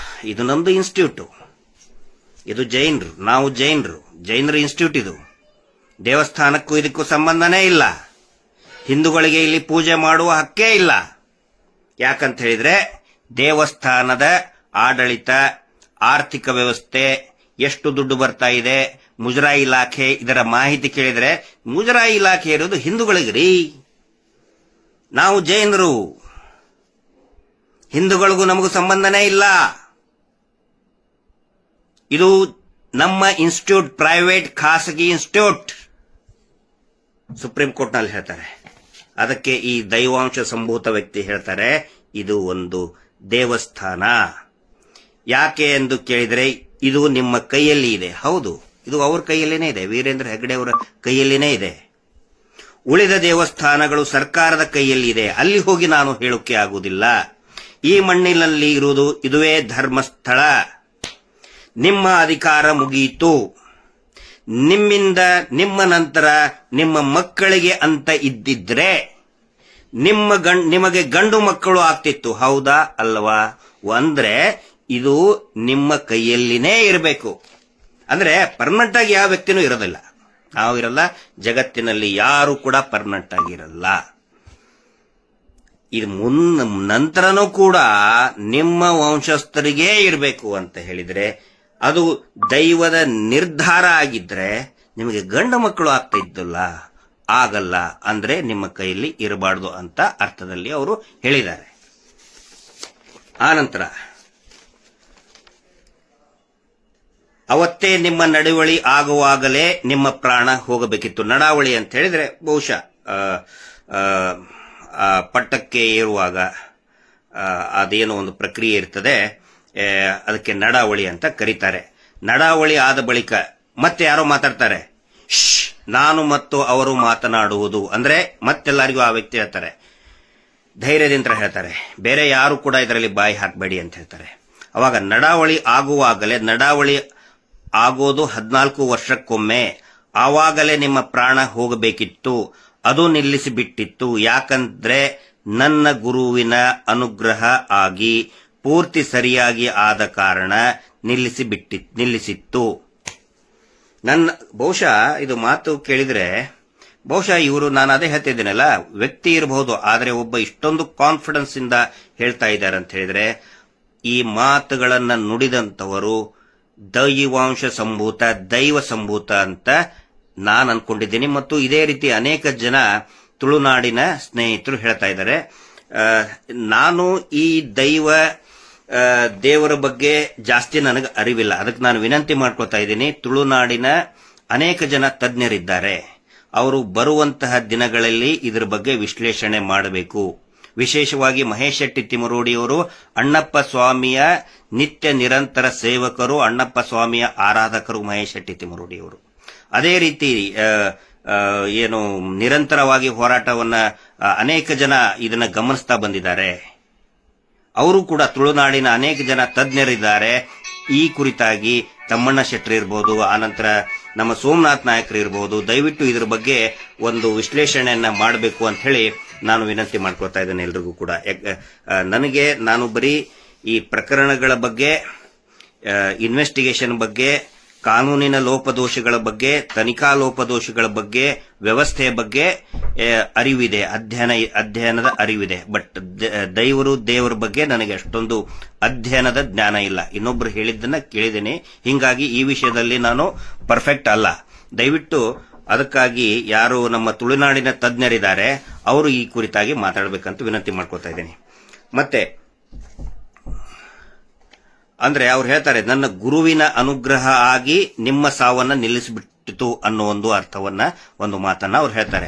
ಇದು ನಮ್ದು ಇನ್ಸ್ಟಿಟ್ಯೂಟ್, ಇದು ಜೈನರು, ನಾವು ಜೈನರು ಇನ್ಸ್ಟಿಟ್ಯೂಟ್, ಇದು ದೇವಸ್ಥಾನಕ್ಕೂ ಇದಕ್ಕೂ ಸಂಬಂಧನೇ ಇಲ್ಲ. ಹಿಂದೂಗಳಿಗೆ ಇಲ್ಲಿ ಪೂಜೆ ಮಾಡುವ ಹಕ್ಕೇ ಇಲ್ಲ. ಯಾಕಂತ ಹೇಳಿದ್ರೆ ದೇವಸ್ಥಾನದ ಆಡಳಿತ, ಆರ್ಥಿಕ ವ್ಯವಸ್ಥೆ, ಎಷ್ಟು ದುಡ್ಡು ಬರ್ತಾ ಇದೆ, ಮುಜರಾಯಿ ಇಲಾಖೆ, ಇದರ ಮಾಹಿತಿ ಕೇಳಿದ್ರೆ ಮುಜರಾಯಿ ಇಲಾಖೆ ಇರೋದು ಹಿಂದೂಗಳಿಗ್ರಿ. ನಾವು ಜೈನರು, ಹಿಂದೂಗಳಿಗೂ ನಮಗೂ ಸಂಬಂಧನೇ ಇಲ್ಲ. ಇದು ನಮ್ಮ ಇನ್ಸ್ಟಿಟ್ಯೂಟ್, ಪ್ರೈವೇಟ್ ಖಾಸಗಿ ಇನ್ಸ್ಟಿಟ್ಯೂಟ್, ಸುಪ್ರೀಂ ಕೋರ್ಟ್ನಲ್ಲಿ ಹೇಳ್ತಾರೆ. ಅದಕ್ಕೆ ಈ ದೈವಾಂಶ ಸಂಭೂತ ವ್ಯಕ್ತಿ ಹೇಳ್ತಾರೆ, ಇದು ಒಂದು ದೇವಸ್ಥಾನ. ಯಾಕೆ ಎಂದು ಕೇಳಿದರೆ ಇದು ನಿಮ್ಮ ಕೈಯಲ್ಲಿ ಇದೆ. ಹೌದು, ಇದು ಅವ್ರ ಕೈಯಲ್ಲೇನೇ ಇದೆ, ವೀರೇಂದ್ರ ಹೆಗ್ಗಡೆ ಅವರ ಕೈಯಲ್ಲೇನೇ ಇದೆ. ಉಳಿದ ದೇವಸ್ಥಾನಗಳು ಸರ್ಕಾರದ ಕೈಯಲ್ಲಿ ಇದೆ, ಅಲ್ಲಿ ಹೋಗಿ ನಾನು ಹೇಳೋಕೆ ಆಗುವುದಿಲ್ಲ. ಈ ಮಣ್ಣಿನಲ್ಲಿ ಇರುವುದು ಇದುವೇ ಧರ್ಮಸ್ಥಳ. ನಿಮ್ಮ ಅಧಿಕಾರ ಮುಗಿಯಿತು. ನಿಮ್ಮಿಂದ ನಿಮ್ಮ ನಂತರ ನಿಮ್ಮ ಮಕ್ಕಳಿಗೆ ಅಂತ ಇದ್ದಿದ್ರೆ ನಿಮಗೆ ಗಂಡು ಮಕ್ಕಳು ಆಗ್ತಿತ್ತು, ಹೌದಾ ಅಲ್ವಾ? ಅಂದ್ರೆ ಇದು ನಿಮ್ಮ ಕೈಯಲ್ಲಿನೇ ಇರಬೇಕು. ಅಂದ್ರೆ ಪರ್ಮನೆಂಟ್ ಆಗಿ ಯಾವ ವ್ಯಕ್ತಿನೂ ಇರೋದಿಲ್ಲ, ನಾವು ಇರಲ್ಲ, ಜಗತ್ತಿನಲ್ಲಿ ಯಾರು ಕೂಡ ಪರ್ಮನೆಂಟ್ ಆಗಿರಲ್ಲ. ಇದು ನಂತರನೂ ಕೂಡ ನಿಮ್ಮ ವಂಶಸ್ಥರಿಗೇ ಇರಬೇಕು ಅಂತ ಹೇಳಿದ್ರೆ, ಅದು ದೈವದ ನಿರ್ಧಾರ ಆಗಿದ್ರೆ ನಿಮಗೆ ಗಂಡು ಮಕ್ಕಳು ಆಗ್ತಾ ಇದ್ದಲ್ಲ, ಆಗಲ್ಲ ಅಂದ್ರೆ ನಿಮ್ಮ ಕೈಯಲ್ಲಿ ಇರಬಾರ್ದು ಅಂತ ಅರ್ಥದಲ್ಲಿ ಅವರು ಹೇಳಿದ್ದಾರೆ. ಆನಂತರ ಅವತ್ತೇ ನಿಮ್ಮ ನಡವಳಿ ಆಗುವಾಗಲೇ ನಿಮ್ಮ ಪ್ರಾಣ ಹೋಗಬೇಕಿತ್ತು. ನಡಾವಳಿ ಅಂತ ಹೇಳಿದ್ರೆ ಬಹುಶಃ ಪಟ್ಟಕ್ಕೆ ಏರುವಾಗ ಅದೇನೋ ಒಂದು ಪ್ರಕ್ರಿಯೆ ಇರ್ತದೆ, ಅದಕ್ಕೆ ನಡಾವಳಿ ಅಂತ ಕರೀತಾರೆ. ನಡಾವಳಿ ಆದ ಬಳಿಕ ಮತ್ತೆ ಯಾರೋ ಮಾತಾಡ್ತಾರೆ, ನಾನು ಮತ್ತು ಅವರು ಮಾತನಾಡುವುದು ಅಂದ್ರೆ ಮತ್ತೆಲ್ಲರಿಗೂ ಆ ವ್ಯಕ್ತಿ ಹೇಳ್ತಾರೆ, ಧೈರ್ಯದಿಂದ ಹೇಳ್ತಾರೆ, ಬೇರೆ ಯಾರು ಕೂಡ ಇದರಲ್ಲಿ ಬಾಯಿ ಹಾಕಬೇಡಿ ಅಂತ ಹೇಳ್ತಾರೆ. ಅವಾಗ ನಡಾವಳಿ ಆಗುವಾಗಲೇ, ನಡಾವಳಿ ಆಗೋದು 14 ವರ್ಷಕ್ಕೊಮ್ಮೆ, ಆವಾಗಲೇ ನಿಮ್ಮ ಪ್ರಾಣ ಹೋಗಬೇಕಿತ್ತು, ಅದು ನಿಲ್ಲಿಸಿಬಿಟ್ಟಿತ್ತು. ಯಾಕಂದ್ರೆ ನನ್ನ ಗುರುವಿನ ಅನುಗ್ರಹ ಆಗಿ ಪೂರ್ತಿ ಸರಿಯಾಗಿ ಆದ ಕಾರಣ ನಿಲ್ಲಿಸಿತ್ತು. ನನ್ನ ಬಹುಶಃ ಇದು ಮಾತು ಕೇಳಿದ್ರೆ ಬಹುಶಃ ಇವರು, ನಾನು ಅದೇ ಹೇಳ್ತಿದ್ದೀನಲ್ಲ, ವ್ಯಕ್ತಿ ಇರಬಹುದು, ಆದರೆ ಒಬ್ಬ ಇಷ್ಟೊಂದು ಕಾನ್ಫಿಡೆನ್ಸ್ ಇಂದ ಹೇಳ್ತಾ ಇದ್ದಾರೆ ಅಂತ ಹೇಳಿದ್ರೆ, ಈ ಮಾತುಗಳನ್ನ ನುಡಿದಂತವರು ದೈವಾಂಶ ಸಂಭೂತ, ದೈವ ಸಂಭೂತ ಅಂತ ನಾನು ಅನ್ಕೊಂಡಿದ್ದೀನಿ. ಮತ್ತು ಇದೇ ರೀತಿ ಅನೇಕ ಜನ ತುಳುನಾಡಿನ ಸ್ನೇಹಿತರು ಹೇಳ್ತಾ ಇದ್ದಾರೆ. ನಾನು ಈ ದೇವರ ಬಗ್ಗೆ ಜಾಸ್ತಿ ನನಗೆ ಅರಿವಿಲ್ಲ, ಅದಕ್ಕೆ ನಾನು ವಿನಂತಿ ಮಾಡ್ಕೊತಾ ಇದ್ದೀನಿ. ತುಳುನಾಡಿನ ಅನೇಕ ಜನ ತಜ್ಞರಿದ್ದಾರೆ, ಅವರು ಬರುವಂತಹ ದಿನಗಳಲ್ಲಿ ಇದರ ಬಗ್ಗೆ ವಿಶ್ಲೇಷಣೆ ಮಾಡಬೇಕು. ವಿಶೇಷವಾಗಿ ಮಹೇಶ್ ಶೆಟ್ಟಿ ತಿಮರೋಡಿಯವರು ಅಣ್ಣಪ್ಪ ಸ್ವಾಮಿಯ ನಿತ್ಯ ನಿರಂತರ ಸೇವಕರು, ಅಣ್ಣಪ್ಪ ಸ್ವಾಮಿಯ ಆರಾಧಕರು ಮಹೇಶ್ ಶೆಟ್ಟಿ ತಿಮರೋಡಿಯವರು. ಅದೇ ರೀತಿ ಏನು ನಿರಂತರವಾಗಿ ಹೋರಾಟವನ್ನ ಅನೇಕ ಜನ ಇದನ್ನ ಗಮನಿಸ್ತಾ ಬಂದಿದ್ದಾರೆ. ಅವರು ಕೂಡ ತುಳುನಾಡಿನ ಅನೇಕ ಜನ ತಜ್ಞರಿದ್ದಾರೆ ಈ ಕುರಿತಾಗಿ. ತಮ್ಮಣ್ಣ ಶೆಟ್ಟಿ ಇರಬಹುದು, ಆನಂತರ ನಮ್ಮ ಸೋಮನಾಥ್ ನಾಯಕರು ಇರಬಹುದು. ದಯವಿಟ್ಟು ಇದ್ರ ಬಗ್ಗೆ ಒಂದು ವಿಶ್ಲೇಷಣೆಯನ್ನ ಮಾಡಬೇಕು ಅಂತ ಹೇಳಿ ನಾನು ವಿನಂತಿ ಮಾಡ್ಕೊತಾ ಇದ್ದೇನೆ ಎಲ್ರಿಗೂ ಕೂಡ. ನಾನು ಬರೀ ಈ ಪ್ರಕರಣಗಳ ಬಗ್ಗೆ, ಇನ್ವೆಸ್ಟಿಗೇಷನ್ ಬಗ್ಗೆ, ಕಾನೂನಿನ ಲೋಪದೋಷಗಳ ಬಗ್ಗೆ, ತನಿಖಾ ಲೋಪದೋಷಗಳ ಬಗ್ಗೆ, ವ್ಯವಸ್ಥೆಯ ಬಗ್ಗೆ ಅರಿವಿದೆ, ಅಧ್ಯಯನದ ಅರಿವಿದೆ. ಬಟ್ ದೇವರ ಬಗ್ಗೆ ನನಗೆ ಅಷ್ಟೊಂದು ಅಧ್ಯಯನದ ಜ್ಞಾನ ಇಲ್ಲ. ಇನ್ನೊಬ್ರು ಹೇಳಿದ್ದನ್ನ ಕೇಳಿದ್ದೇನೆ, ಹಿಂಗಾಗಿ ಈ ವಿಷಯದಲ್ಲಿ ನಾನು ಪರ್ಫೆಕ್ಟ್ ಅಲ್ಲ. ದಯವಿಟ್ಟು ಅದಕ್ಕಾಗಿ ಯಾರು ನಮ್ಮ ತುಳುನಾಡಿನ ತಜ್ಞರಿದ್ದಾರೆ ಅವರು ಈ ಕುರಿತಾಗಿ ಮಾತಾಡಬೇಕಂತ ವಿನಂತಿ ಮಾಡ್ಕೊತಾ ಇದ್ದೀನಿ. ಮತ್ತೆ ಅಂದ್ರೆ ಅವ್ರು ಹೇಳ್ತಾರೆ, ನನ್ನ ಗುರುವಿನ ಅನುಗ್ರಹ ಆಗಿ ನಿಮ್ಮ ಸಾವನ್ನ ನಿಲ್ಲಿಸಿಬಿಟ್ಟಿತು ಅನ್ನೋ ಒಂದು ಮಾತನ್ನ ಅವ್ರು ಹೇಳ್ತಾರೆ.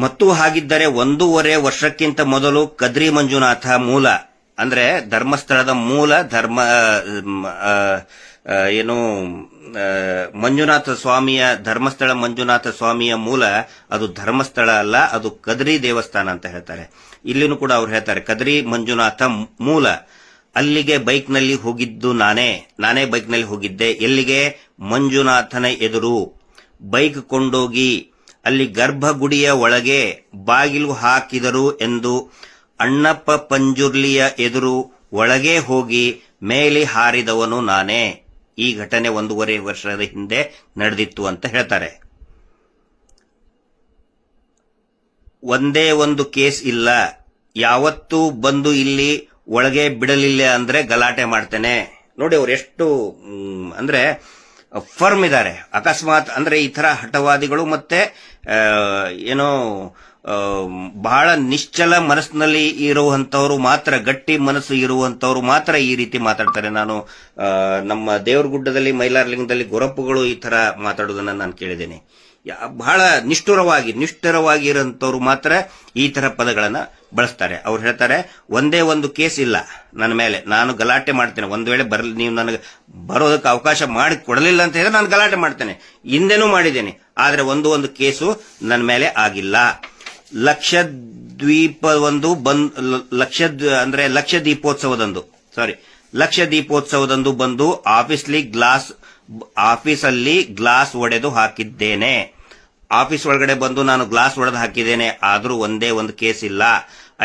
ಮತ್ತು ಹಾಗಿದ್ದರೆ 1.5 ವರ್ಷಕ್ಕಿಂತ ಮೊದಲು ಕದ್ರಿ ಮಂಜುನಾಥ ಮೂಲ, ಅಂದ್ರೆ ಧರ್ಮಸ್ಥಳದ ಮೂಲ ಮಂಜುನಾಥ ಸ್ವಾಮಿಯ, ಧರ್ಮಸ್ಥಳ ಮಂಜುನಾಥ ಸ್ವಾಮಿಯ ಮೂಲ ಅದು ಧರ್ಮಸ್ಥಳ ಅಲ್ಲ, ಅದು ಕದ್ರಿ ದೇವಸ್ಥಾನ ಅಂತ ಹೇಳ್ತಾರೆ. ಇಲ್ಲಿನೂ ಕೂಡ ಅವ್ರು ಹೇಳ್ತಾರೆ ಕದ್ರಿ ಮಂಜುನಾಥ ಮೂಲ. ಅಲ್ಲಿಗೆ ಬೈಕ್ನಲ್ಲಿ ಹೋಗಿದ್ದು ನಾನೇ ಬೈಕ್ನಲ್ಲಿ ಹೋಗಿದ್ದೆ. ಎಲ್ಲಿಗೆ? ಮಂಜುನಾಥನ ಎದುರು ಬೈಕ್ ಕೊಂಡೋಗಿ ಅಲ್ಲಿ ಗರ್ಭಗುಡಿಯ ಒಳಗೆ ಬಾಗಿಲು ಹಾಕಿದರು ಎಂದು ಅಣ್ಣಪ್ಪ ಪಂಜುರ್ಲಿಯ ಎದುರು ಒಳಗೆ ಹೋಗಿ ಮೇಲೆ ಹಾರಿದವನು ನಾನೇ. ಈ ಘಟನೆ 1.5 ವರ್ಷದ ಹಿಂದೆ ನಡೆದಿತ್ತು ಅಂತ ಹೇಳ್ತಾರೆ. ಒಂದೇ ಒಂದು ಕೇಸ್ ಇಲ್ಲ, ಯಾವತ್ತೂ ಬಂದು ಇಲ್ಲಿ ಒಳಗೆ ಬಿಡಲಿಲ್ಲ ಅಂದ್ರೆ ಗಲಾಟೆ ಮಾಡ್ತೇನೆ. ನೋಡಿ ಅವ್ರು ಎಷ್ಟು ಅಂದ್ರೆ ಫರ್ಮ್ ಇದ್ದಾರೆ. ಅಕಸ್ಮಾತ್ ಅಂದ್ರೆ ಈ ತರ ಹಠವಾದಿಗಳು ಮತ್ತೆ ಬಹಳ ನಿಶ್ಚಲ ಮನಸ್ಸಿನಲ್ಲಿ ಇರುವಂತವ್ರು ಮಾತ್ರ, ಗಟ್ಟಿ ಮನಸ್ಸು ಇರುವಂತವ್ರು ಮಾತ್ರ ಈ ರೀತಿ ಮಾತಾಡ್ತಾರೆ. ನಾನು ನಮ್ಮ ದೇವರಗುಡ್ಡದಲ್ಲಿ, ಮೈಲಾರಲಿಂಗದಲ್ಲಿ ಗೊರಪ್ಪುಗಳು ಈ ತರ ಮಾತಾಡೋದನ್ನ ನಾನು ಕೇಳಿದ್ದೇನೆ. ಬಹಳ ನಿಷ್ಠುರವಾಗಿ ಇರೋಂಥವ್ರು ಮಾತ್ರ ಈ ತರ ಪದಗಳನ್ನ ಬಳಸ್ತಾರೆ. ಅವ್ರು ಹೇಳ್ತಾರೆ, ಒಂದೇ ಒಂದು ಕೇಸ್ ಇಲ್ಲ ನನ್ನ ಮೇಲೆ, ನಾನು ಗಲಾಟೆ ಮಾಡ್ತೇನೆ. ಒಂದು ವೇಳೆ ನೀವು ನನಗೆ ಬರೋದಕ್ಕೆ ಅವಕಾಶ ಮಾಡಿ ಕೊಡಲಿಲ್ಲ ಅಂತ ಹೇಳಿದ್ರೆ ನಾನು ಗಲಾಟೆ ಮಾಡ್ತೇನೆ. ಹಿಂದೆನೂ ಮಾಡಿದ್ದೇನೆ, ಆದ್ರೆ ಒಂದು ಕೇಸು ನನ್ನ ಮೇಲೆ ಆಗಿಲ್ಲ. ಲಕ್ಷ ದೀಪೋತ್ಸವದಂದು ಬಂದು ಆಫೀಸಲ್ಲಿ ಗ್ಲಾಸ್ ಒಡೆದು ಹಾಕಿದ್ದೇನೆ. ಆಫೀಸ್ ಒಳಗಡೆ ಬಂದು ನಾನು ಗ್ಲಾಸ್ ಒಡೆದು ಹಾಕಿದ್ದೇನೆ, ಆದ್ರೂ ಒಂದೇ ಒಂದು ಕೇಸ್ ಇಲ್ಲ.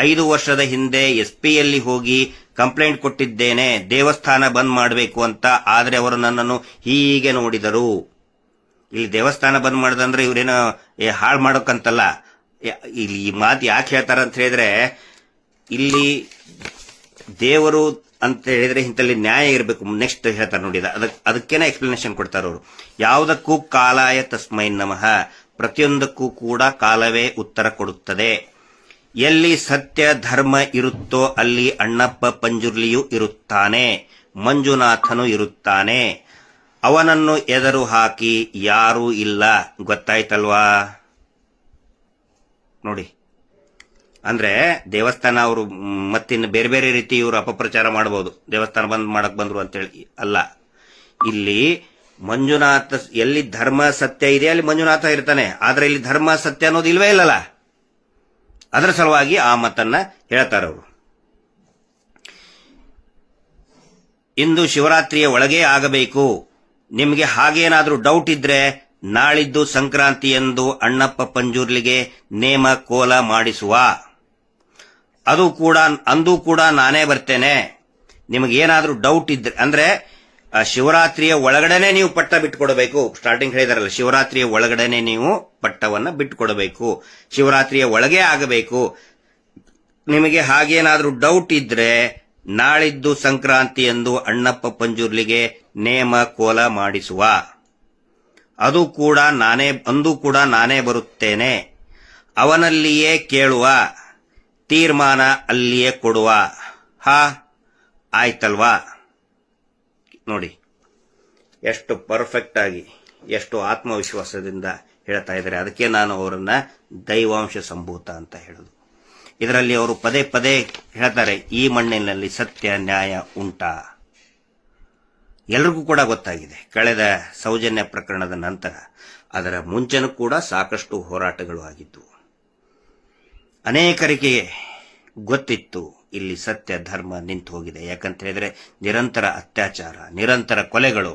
5 ವರ್ಷದ ಹಿಂದೆ SP ಯಲ್ಲಿ ಹೋಗಿ ಕಂಪ್ಲೇಂಟ್ ಕೊಟ್ಟಿದ್ದೇನೆ, ದೇವಸ್ಥಾನ ಬಂದ್ ಮಾಡಬೇಕು ಅಂತ. ಆದ್ರೆ ಅವರು ನನ್ನನ್ನು ಹೀಗೆ ನೋಡಿದರು. ಇಲ್ಲಿ ದೇವಸ್ಥಾನ ಬಂದ್ ಮಾಡದಂದ್ರೆ ಇವ್ರೇನೋ ಹಾಳು ಮಾಡೋಕಂತಲ್ಲ. ಇಲ್ಲಿ ಈ ಮಾತು ಯಾಕೆ ಹೇಳ್ತಾರ ಅಂತ ಹೇಳಿದ್ರೆ, ಇಲ್ಲಿ ದೇವರು ಅಂತ ಹೇಳಿದ್ರೆ ಇಂತಲ್ಲಿ ನ್ಯಾಯ ಇರಬೇಕು. ನೆಕ್ಸ್ಟ್ ಹೇಳ್ತಾರೆ ನೋಡಿ, ಅದಕ್ಕೇನೆ ಎಕ್ಸ್ಪ್ಲನೇಷನ್ ಕೊಡ್ತಾರೆ ಅವರು. ಯಾವುದಕ್ಕೂ ಕಾಲಾಯ ತಸ್ಮೈ ನಮಃ, ಪ್ರತಿಯೊಂದಕ್ಕೂ ಕೂಡ ಕಾಲವೇ ಉತ್ತರ ಕೊಡುತ್ತದೆ. ಎಲ್ಲಿ ಸತ್ಯ ಧರ್ಮ ಇರುತ್ತೋ ಅಲ್ಲಿ ಅಣ್ಣಪ್ಪ ಪಂಜುರ್ಲಿಯೂ ಇರುತ್ತಾನೆ, ಮಂಜುನಾಥನು ಇರುತ್ತಾನೆ. ಅವನನ್ನು ಎದರು ಹಾಕಿ ಯಾರೂ ಇಲ್ಲ. ಗೊತ್ತಾಯ್ತಲ್ವಾ? ನೋಡಿ, ಅಂದ್ರೆ ದೇವಸ್ಥಾನ ಅವರು ಮತ್ತಿನ್ನು ಬೇರೆ ಬೇರೆ ರೀತಿ ಇವರು ಅಪಪ್ರಚಾರ ಮಾಡಬಹುದು, ದೇವಸ್ಥಾನ ಬಂದ್ ಮಾಡಕ್ ಬಂದ್ರು ಅಂತೇಳಿ ಅಲ್ಲ. ಇಲ್ಲಿ ಮಂಜುನಾಥ ಎಲ್ಲಿ ಧರ್ಮ ಸತ್ಯ ಇದೆ ಅಲ್ಲಿ ಮಂಜುನಾಥ ಇರ್ತಾನೆ, ಆದ್ರೆ ಇಲ್ಲಿ ಧರ್ಮ ಸತ್ಯ ಅನ್ನೋದು ಇಲ್ವೇ ಇಲ್ಲಲ್ಲ. ಅದರ ಸಲುವಾಗಿ ಆ ಮಾತನ್ನ ಹೇಳ್ತಾರೆ ಅವರು. ಇಂದು ಶಿವರಾತ್ರಿಯ ಒಳಗೆ ಆಗಬೇಕು. ನಿಮಗೆ ಹಾಗೇನಾದ್ರೂ ಡೌಟ್ ಇದ್ರೆ ನಾಳಿದ್ದು ಸಂಕ್ರಾಂತಿ ಎಂದು ಅಣ್ಣಪ್ಪ ಪಂಜುರ್ಲಿಗೆ ನೇಮ ಕೋಲ ಮಾಡಿಸುವ. ಅಂದು ಕೂಡ ನಾನೇ ಬರ್ತೇನೆ. ನಿಮಗೇನಾದ್ರೂ ಡೌಟ್ ಇದ್ರೆ ಅಂದ್ರೆ ಶಿವರಾತ್ರಿಯ ಒಳಗಡೆನೆ ನೀವು ಪಟ್ಟ ಬಿಟ್ಟುಕೊಡಬೇಕು. ಸ್ಟಾರ್ಟಿಂಗ್ ಹೇಳಿದಾರಲ್ಲ, ಶಿವರಾತ್ರಿಯ ಒಳಗಡೆನೆ ನೀವು ಪಟ್ಟವನ್ನ ಬಿಟ್ಟುಕೊಡಬೇಕು, ಶಿವರಾತ್ರಿಯ ಒಳಗೆ ಆಗಬೇಕು. ನಿಮಗೆ ಹಾಗೇನಾದ್ರೂ ಡೌಟ್ ಇದ್ರೆ ನಾಳಿದ್ದು ಸಂಕ್ರಾಂತಿ ಎಂದು ಅಣ್ಣಪ್ಪ ಪಂಜುರ್ಲಿಗೆ ನೇಮ ಕೋಲ ಮಾಡಿಸುವ. ಅಂದು ಕೂಡ ನಾನೇ ಬರುತ್ತೇನೆ. ಅವನಲ್ಲಿಯೇ ಕೇಳುವ, ತೀರ್ಮಾನ ಅಲ್ಲಿಯೇ ಕೊಡುವ. ಆಯ್ತಲ್ವಾ? ನೋಡಿ ಎಷ್ಟು ಪರ್ಫೆಕ್ಟ್ ಆಗಿ, ಎಷ್ಟು ಆತ್ಮವಿಶ್ವಾಸದಿಂದ ಹೇಳ್ತಾ ಇದ್ದಾರೆ. ಅದಕ್ಕೆ ನಾನು ಅವರನ್ನ ದೈವಾಂಶ ಸಂಭೂತ ಅಂತ ಹೇಳುದು. ಇದರಲ್ಲಿ ಅವರು ಪದೇ ಪದೇ ಹೇಳ್ತಾರೆ, ಈ ಮಣ್ಣಿನಲ್ಲಿ ಸತ್ಯ ನ್ಯಾಯ ಉಂಟಾ. ಎಲ್ರಿಗೂ ಕೂಡ ಗೊತ್ತಾಗಿದೆ ಕಳೆದ ಸೌಜನ್ಯ ಪ್ರಕರಣದ ನಂತರ. ಅದರ ಮುಂಚೆನೂ ಕೂಡ ಸಾಕಷ್ಟು ಹೋರಾಟಗಳು ಆಗಿತ್ತು. ಅನೇಕರಿಗೆ ಗೊತ್ತಿತ್ತು ಇಲ್ಲಿ ಸತ್ಯ ಧರ್ಮ ನಿಂತು ಹೋಗಿದೆ. ಯಾಕಂತ ಹೇಳಿದ್ರೆ ನಿರಂತರ ಅತ್ಯಾಚಾರ, ನಿರಂತರ ಕೊಲೆಗಳು.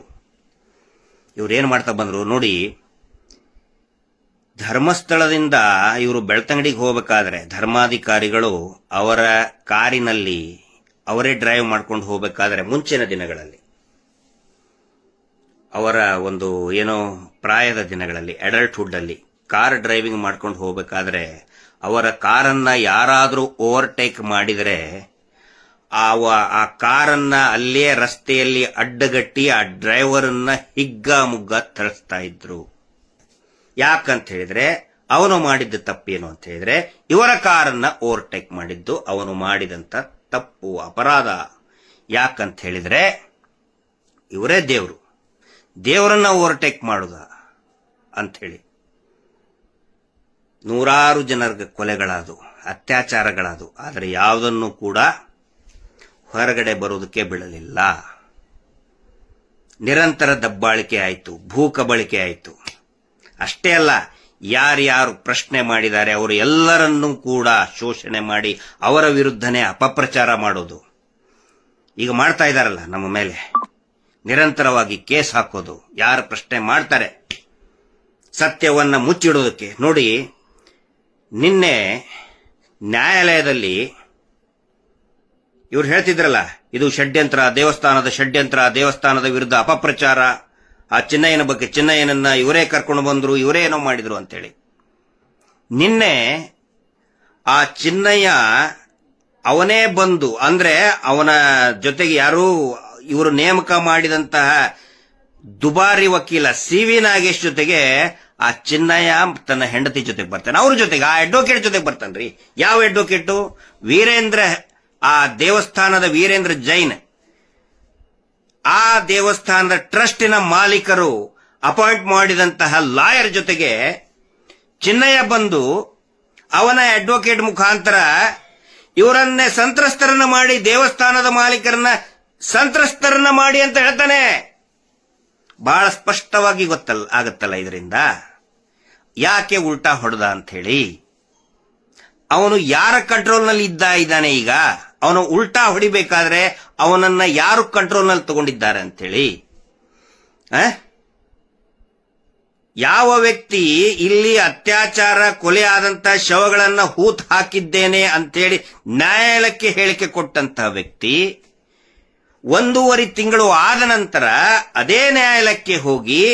ಇವ್ರೇನ್ ಮಾಡ್ತಾ ಬಂದ್ರು ನೋಡಿ. ಧರ್ಮಸ್ಥಳದಿಂದ ಇವರು ಬೆಳ್ತಂಗಡಿಗೆ ಹೋಗಬೇಕಾದ್ರೆ ಧರ್ಮಾಧಿಕಾರಿಗಳು ಅವರ ಕಾರಿನಲ್ಲಿ ಅವರೇ ಡ್ರೈವ್ ಮಾಡ್ಕೊಂಡು ಹೋಗಬೇಕಾದ್ರೆ, ಮುಂಚಿನ ದಿನಗಳಲ್ಲಿ ಅವರ ಒಂದು ಪ್ರಾಯದ ದಿನಗಳಲ್ಲಿ, ಅಡಲ್ಟ್ಹುಡ್ ಅಲ್ಲಿ ಕಾರ್ ಡ್ರೈವಿಂಗ್ ಮಾಡ್ಕೊಂಡು ಹೋಗಬೇಕಾದ್ರೆ ಅವರ ಕಾರನ್ನ ಯಾರಾದರೂ ಓವರ್ಟೇಕ್ ಮಾಡಿದರೆ ಆ ಕಾರನ್ನ ಅಲ್ಲೇ ರಸ್ತೆಯಲ್ಲಿ ಅಡ್ಡಗಟ್ಟಿ ಆ ಡ್ರೈವರನ್ನ ಹಿಗ್ಗಾಮುಗ್ಗ ಥಳಿಸ್ತಾ ಇದ್ರು. ಯಾಕಂತ ಹೇಳಿದ್ರೆ ಅವನು ಮಾಡಿದ್ದ ತಪ್ಪೇನು ಅಂತ ಹೇಳಿದ್ರೆ ಇವರ ಕಾರನ್ನ ಓವರ್ಟೇಕ್ ಮಾಡಿದ್ದು ಅವನು ಮಾಡಿದಂತ ತಪ್ಪು, ಅಪರಾಧ. ಯಾಕಂತ ಹೇಳಿದ್ರೆ ಇವರೇ ದೇವರನ್ನ ಓವರ್ಟೇಕ್ ಮಾಡುದ ಅಂತ ಹೇಳಿ ನೂರಾರು ಜನರ ಕೊಲೆಗಳಾದವು, ಅತ್ಯಾಚಾರಗಳಾದವು. ಆದರೆ ಯಾವುದನ್ನು ಕೂಡ ಹೊರಗಡೆ ಬರುವುದಕ್ಕೆ ಬಿಡಲಿಲ್ಲ. ನಿರಂತರ ದಬ್ಬಾಳಿಕೆ ಆಯಿತು, ಭೂಕಬಳಿಕೆ ಆಯಿತು. ಅಷ್ಟೇ ಅಲ್ಲ, ಯಾರ್ಯಾರು ಪ್ರಶ್ನೆ ಮಾಡಿದ್ದಾರೆ ಅವರು ಎಲ್ಲರನ್ನೂ ಕೂಡ ಶೋಷಣೆ ಮಾಡಿ ಅವರ ವಿರುದ್ಧನೇ ಅಪಪ್ರಚಾರ ಮಾಡೋದು. ಈಗ ಮಾಡ್ತಾ ಇದ್ದಾರಲ್ಲ ನಮ್ಮ ಮೇಲೆ, ನಿರಂತರವಾಗಿ ಕೇಸ್ ಹಾಕೋದು. ಯಾರು ಪ್ರಶ್ನೆ ಮಾಡ್ತಾರೆ ಸತ್ಯವನ್ನ ಮುಚ್ಚಿಡೋದಕ್ಕೆ. ನೋಡಿ, ನಿನ್ನೆ ನ್ಯಾಯಾಲಯದಲ್ಲಿ ಇವ್ರು ಹೇಳ್ತಿದ್ರಲ್ಲ, ಇದು ಷಡ್ಯಂತ್ರ, ದೇವಸ್ಥಾನದ ವಿರುದ್ಧ ಅಪಪ್ರಚಾರ, ಆ ಚಿನ್ನಯ್ಯನ ಬಗ್ಗೆ, ಚಿನ್ನಯ್ಯನನ್ನ ಇವರೇ ಕರ್ಕೊಂಡು ಬಂದ್ರು, ಇವರೇ ಏನೋ ಮಾಡಿದ್ರು ಅಂತೇಳಿ. ನಿನ್ನೆ ಆ ಚಿನ್ನಯ್ಯ ಅವನೇ ಬಂದು, ಅಂದ್ರೆ ಅವನ ಜೊತೆಗೆ ಯಾರು ಇವರು ನೇಮಕ ಮಾಡಿದಂತಹ ದುಬಾರಿ ವಕೀಲ CV ನಾಗೇಶ್ ಜೊತೆಗೆ ಆ ಚಿನ್ನಯ್ಯ ತನ್ನ ಹೆಂಡತಿ ಜೊತೆಗೆ ಬರ್ತಾನೆ. ಅವ್ರ ಜೊತೆಗೆ ಆ ಅಡ್ವೊಕೇಟ್ ಜೊತೆಗೆ ಬರ್ತಾನ್ರಿ. ಯಾವ ಅಡ್ವೊಕೇಟು? ವೀರೇಂದ್ರ, ಆ ದೇವಸ್ಥಾನದ ವೀರೇಂದ್ರ ಜೈನ್. ಆ ದೇವಸ್ಥಾನದ ಟ್ರಸ್ಟಿನ ಮಾಲೀಕರು ಅಪಾಯಿಂಟ್ ಮಾಡಿದಂತಹ ಲಾಯರ್ ಜೊತೆಗೆ ಚಿನ್ನಯ್ಯ ಬಂದು ಅವನ ಅಡ್ವೊಕೇಟ್ ಮುಖಾಂತರ ಇವರನ್ನೇ ಸಂತ್ರಸ್ತರನ್ನ ಮಾಡಿ, ದೇವಸ್ಥಾನದ ಮಾಲೀಕರನ್ನ ಸಂತ್ರಸ್ತರನ್ನ ಮಾಡಿ ಅಂತ ಹೇಳ್ತಾನೆ. ಬಹಳ ಸ್ಪಷ್ಟವಾಗಿ ಆಗತ್ತಲ್ಲ ಇದರಿಂದ ಯಾಕೆ ಉಲ್ಟಾ ಹೊಡೆದ ಅಂತ ಹೇಳಿ. ಅವನು ಯಾರ ಕಂಟ್ರೋಲ್ನಲ್ಲಿ ಇದ್ದಾನೆ ಈಗ? ಅವನು ಉಲ್ಟಾ ಹೊಡಿಬೇಕಾದ್ರೆ ಅವನನ್ನ ಯಾರು ಕಂಟ್ರೋಲ್ನಲ್ಲಿ ತಗೊಂಡಿದ್ದಾರೆ ಅಂತೇಳಿ. ಯಾವ ವ್ಯಕ್ತಿ ಇಲ್ಲಿ ಅತ್ಯಾಚಾರ, ಕೊಲೆ ಆದಂತ ಶವಗಳನ್ನ ಹೂತ್ ಹಾಕಿದ್ದೇನೆ ಅಂತೇಳಿ ನ್ಯಾಯಾಲಯಕ್ಕೆ ಹೇಳಿಕೆ ಕೊಟ್ಟಂತಹ ವ್ಯಕ್ತಿ 1.5 ತಿಂಗಳು ಆದ ನಂತರ ಅದೇ ನ್ಯಾಯಾಲಯಕ್ಕೆ ಹೋಗಿ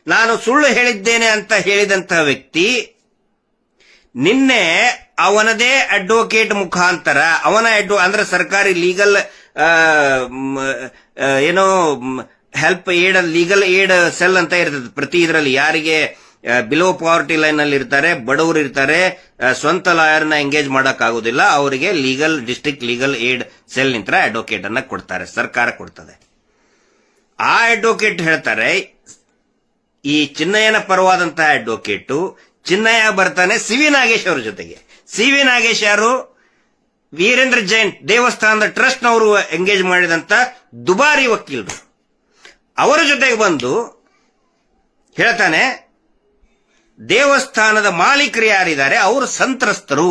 ನಾನು ಸುಳ್ಳು ಹೇಳಿದ್ದೇನೆ ಅಂತ ಹೇಳಿದಂತಹ ವ್ಯಕ್ತಿ ನಿನ್ನೆ ಅವನದೇ ಅಡ್ವೊಕೇಟ್ ಮುಖಾಂತರ, ಅಂದ್ರೆ ಸರ್ಕಾರಿ legal help aid, legal aid cell ಅಂತ ಇರ್ತದೆ ಪ್ರತಿ ಇದರಲ್ಲಿ. ಯಾರಿಗೆ ಬಿಲೋ ಪಾವರ್ಟಿ ಲೈನ್ ಅಲ್ಲಿ ಇರ್ತಾರೆ, ಬಡವರು ಇರ್ತಾರೆ, ಸ್ವಂತ ಲಾಯರ್ನ ಎಂಗೇಜ್ ಮಾಡಕ್ ಆಗುದಿಲ್ಲ, ಅವರಿಗೆ ಡಿಸ್ಟ್ರಿಕ್ಟ್ ಲೀಗಲ್ ಏಡ್ ಸೆಲ್ ನಿಂತರ ಅಡ್ವೊಕೇಟ್ ಅನ್ನ ಕೊಡ್ತಾರೆ, ಸರ್ಕಾರ ಕೊಡ್ತದೆ. ಆ ಅಡ್ವೊಕೇಟ್ ಹೇಳ್ತಾರೆ, ಈ ಚಿನ್ನಯ್ಯನ ಪರವಾದಂತಹ ಅಡ್ವೊಕೇಟು ಚಿನ್ನಯ್ಯ ಬರ್ತಾನೆ CV ನಾಗೇಶ್ ಅವರ ಜೊತೆಗೆ. CV ನಾಗೇಶ್ ಯಾರು? ವೀರೇಂದ್ರ ಜೈನ್ ದೇವಸ್ಥಾನದ ಟ್ರಸ್ಟ್ ನವರು ಎಂಗೇಜ್ ಮಾಡಿದಂತ ದುಬಾರಿ ವಕೀಲರು. ಅವರ ಜೊತೆಗೆ ಬಂದು ಹೇಳ್ತಾನೆ, ದೇವಸ್ಥಾನದ ಮಾಲೀಕರು ಯಾರಿದ್ದಾರೆ ಅವರು ಸಂತ್ರಸ್ತರು,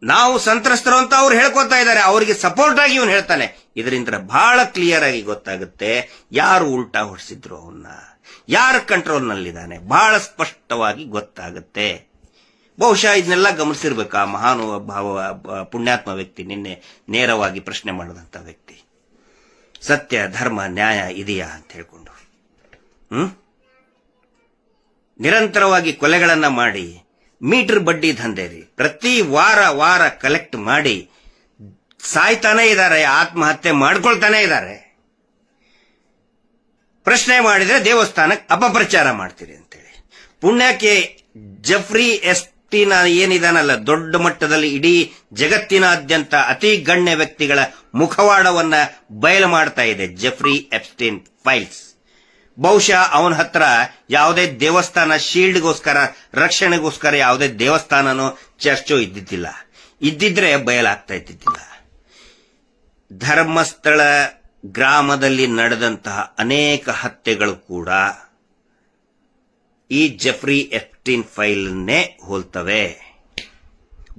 ನಾವು ಸಂತ್ರಸ್ತರು ಅಂತ ಅವ್ರು ಹೇಳ್ಕೊತಾ ಇದ್ದಾರೆ. ಅವರಿಗೆ ಸಪೋರ್ಟ್ ಆಗಿ ಇವನು ಹೇಳ್ತಾನೆ. ಇದರಿಂದ ಬಹಳ ಕ್ಲಿಯರ್ ಆಗಿ ಗೊತ್ತಾಗುತ್ತೆ ಯಾರು ಉಲ್ಟಾ ಹೊಡಿಸಿದ್ರು ಅವನ್ನ, ಯಾರ ಕಂಟ್ರೋಲ್ ನಲ್ಲಿದ್ದಾನೆ, ಬಹಳ ಸ್ಪಷ್ಟವಾಗಿ ಗೊತ್ತಾಗುತ್ತೆ. ಬಹುಶಃ ಇದನ್ನೆಲ್ಲ ಗಮನಿಸಿರ್ಬೇಕು ಆ ಮಹಾನುಭಾವ ಪುಣ್ಯಾತ್ಮ ವ್ಯಕ್ತಿ, ನಿನ್ನೆ ನೇರವಾಗಿ ಪ್ರಶ್ನೆ ಮಾಡಿದಂತ ವ್ಯಕ್ತಿ. ಸತ್ಯ ಧರ್ಮ ನ್ಯಾಯ ಇದೆಯಾ ಅಂತ ಹೇಳ್ಕೊಂಡು ನಿರಂತರವಾಗಿ ಕೊಲೆಗಳನ್ನ ಮಾಡಿ ಮೀಟರ್ ಬಡ್ಡಿ ದಂಧೆ ರೀ, ಪ್ರತಿ ವಾರ ಕಲೆಕ್ಟ್ ಮಾಡಿ ಸಾಯ್ತಾನೆ ಇದ್ದಾರೆ, ಆತ್ಮಹತ್ಯೆ ಮಾಡ್ಕೊಳ್ತಾನೆ ಇದ್ದಾರೆ. ಪ್ರಶ್ನೆ ಮಾಡಿದ್ರೆ ದೇವಸ್ಥಾನಕ್ಕೆ ಅಪಪ್ರಚಾರ ಮಾಡ್ತೀರಿ ಅಂತೇಳಿ. ಪುಣ್ಯಕ್ಕೆ ಜೆಫ್ರಿ ಎಸ್ಟೀನ್ ಏನಿದಾನಲ್ಲ, ದೊಡ್ಡ ಮಟ್ಟದಲ್ಲಿ ಇಡೀ ಜಗತ್ತಿನಾದ್ಯಂತ ಅತಿ ಗಣ್ಯ ವ್ಯಕ್ತಿಗಳ ಮುಖವಾಡವನ್ನ ಬಯಲು ಮಾಡ್ತಾ ಇದೆ ಜೆಫ್ರಿ ಎಪ್ಸ್ಟೀನ್ ಫೈಲ್ಸ್. ಬಹುಶಃ ಅವನ ಹತ್ರ ಯಾವುದೇ ದೇವಸ್ಥಾನ ಶೀಲ್ಡ್ಗೋಸ್ಕರ, ರಕ್ಷಣೆಗೋಸ್ಕರ ಯಾವುದೇ ದೇವಸ್ಥಾನನೋ ಚರ್ಚೋ ಇದ್ದಿದ್ದಿಲ್ಲ. ಇದ್ದಿದ್ರೆ ಬಯಲಾಗ್ತಾ ಇದ್ದಿದ್ದಿಲ್ಲ. ಧರ್ಮಸ್ಥಳ ಗ್ರಾಮದಲ್ಲಿ ನಡೆದಂತಹ ಅನೇಕ ಹತ್ಯೆಗಳು ಕೂಡ ಈ ಜೆಫ್ರಿ ಎಪ್ಸ್ಟೀನ್ ಫೈಲ್ನೇ ಹೋಲ್ತವೆ.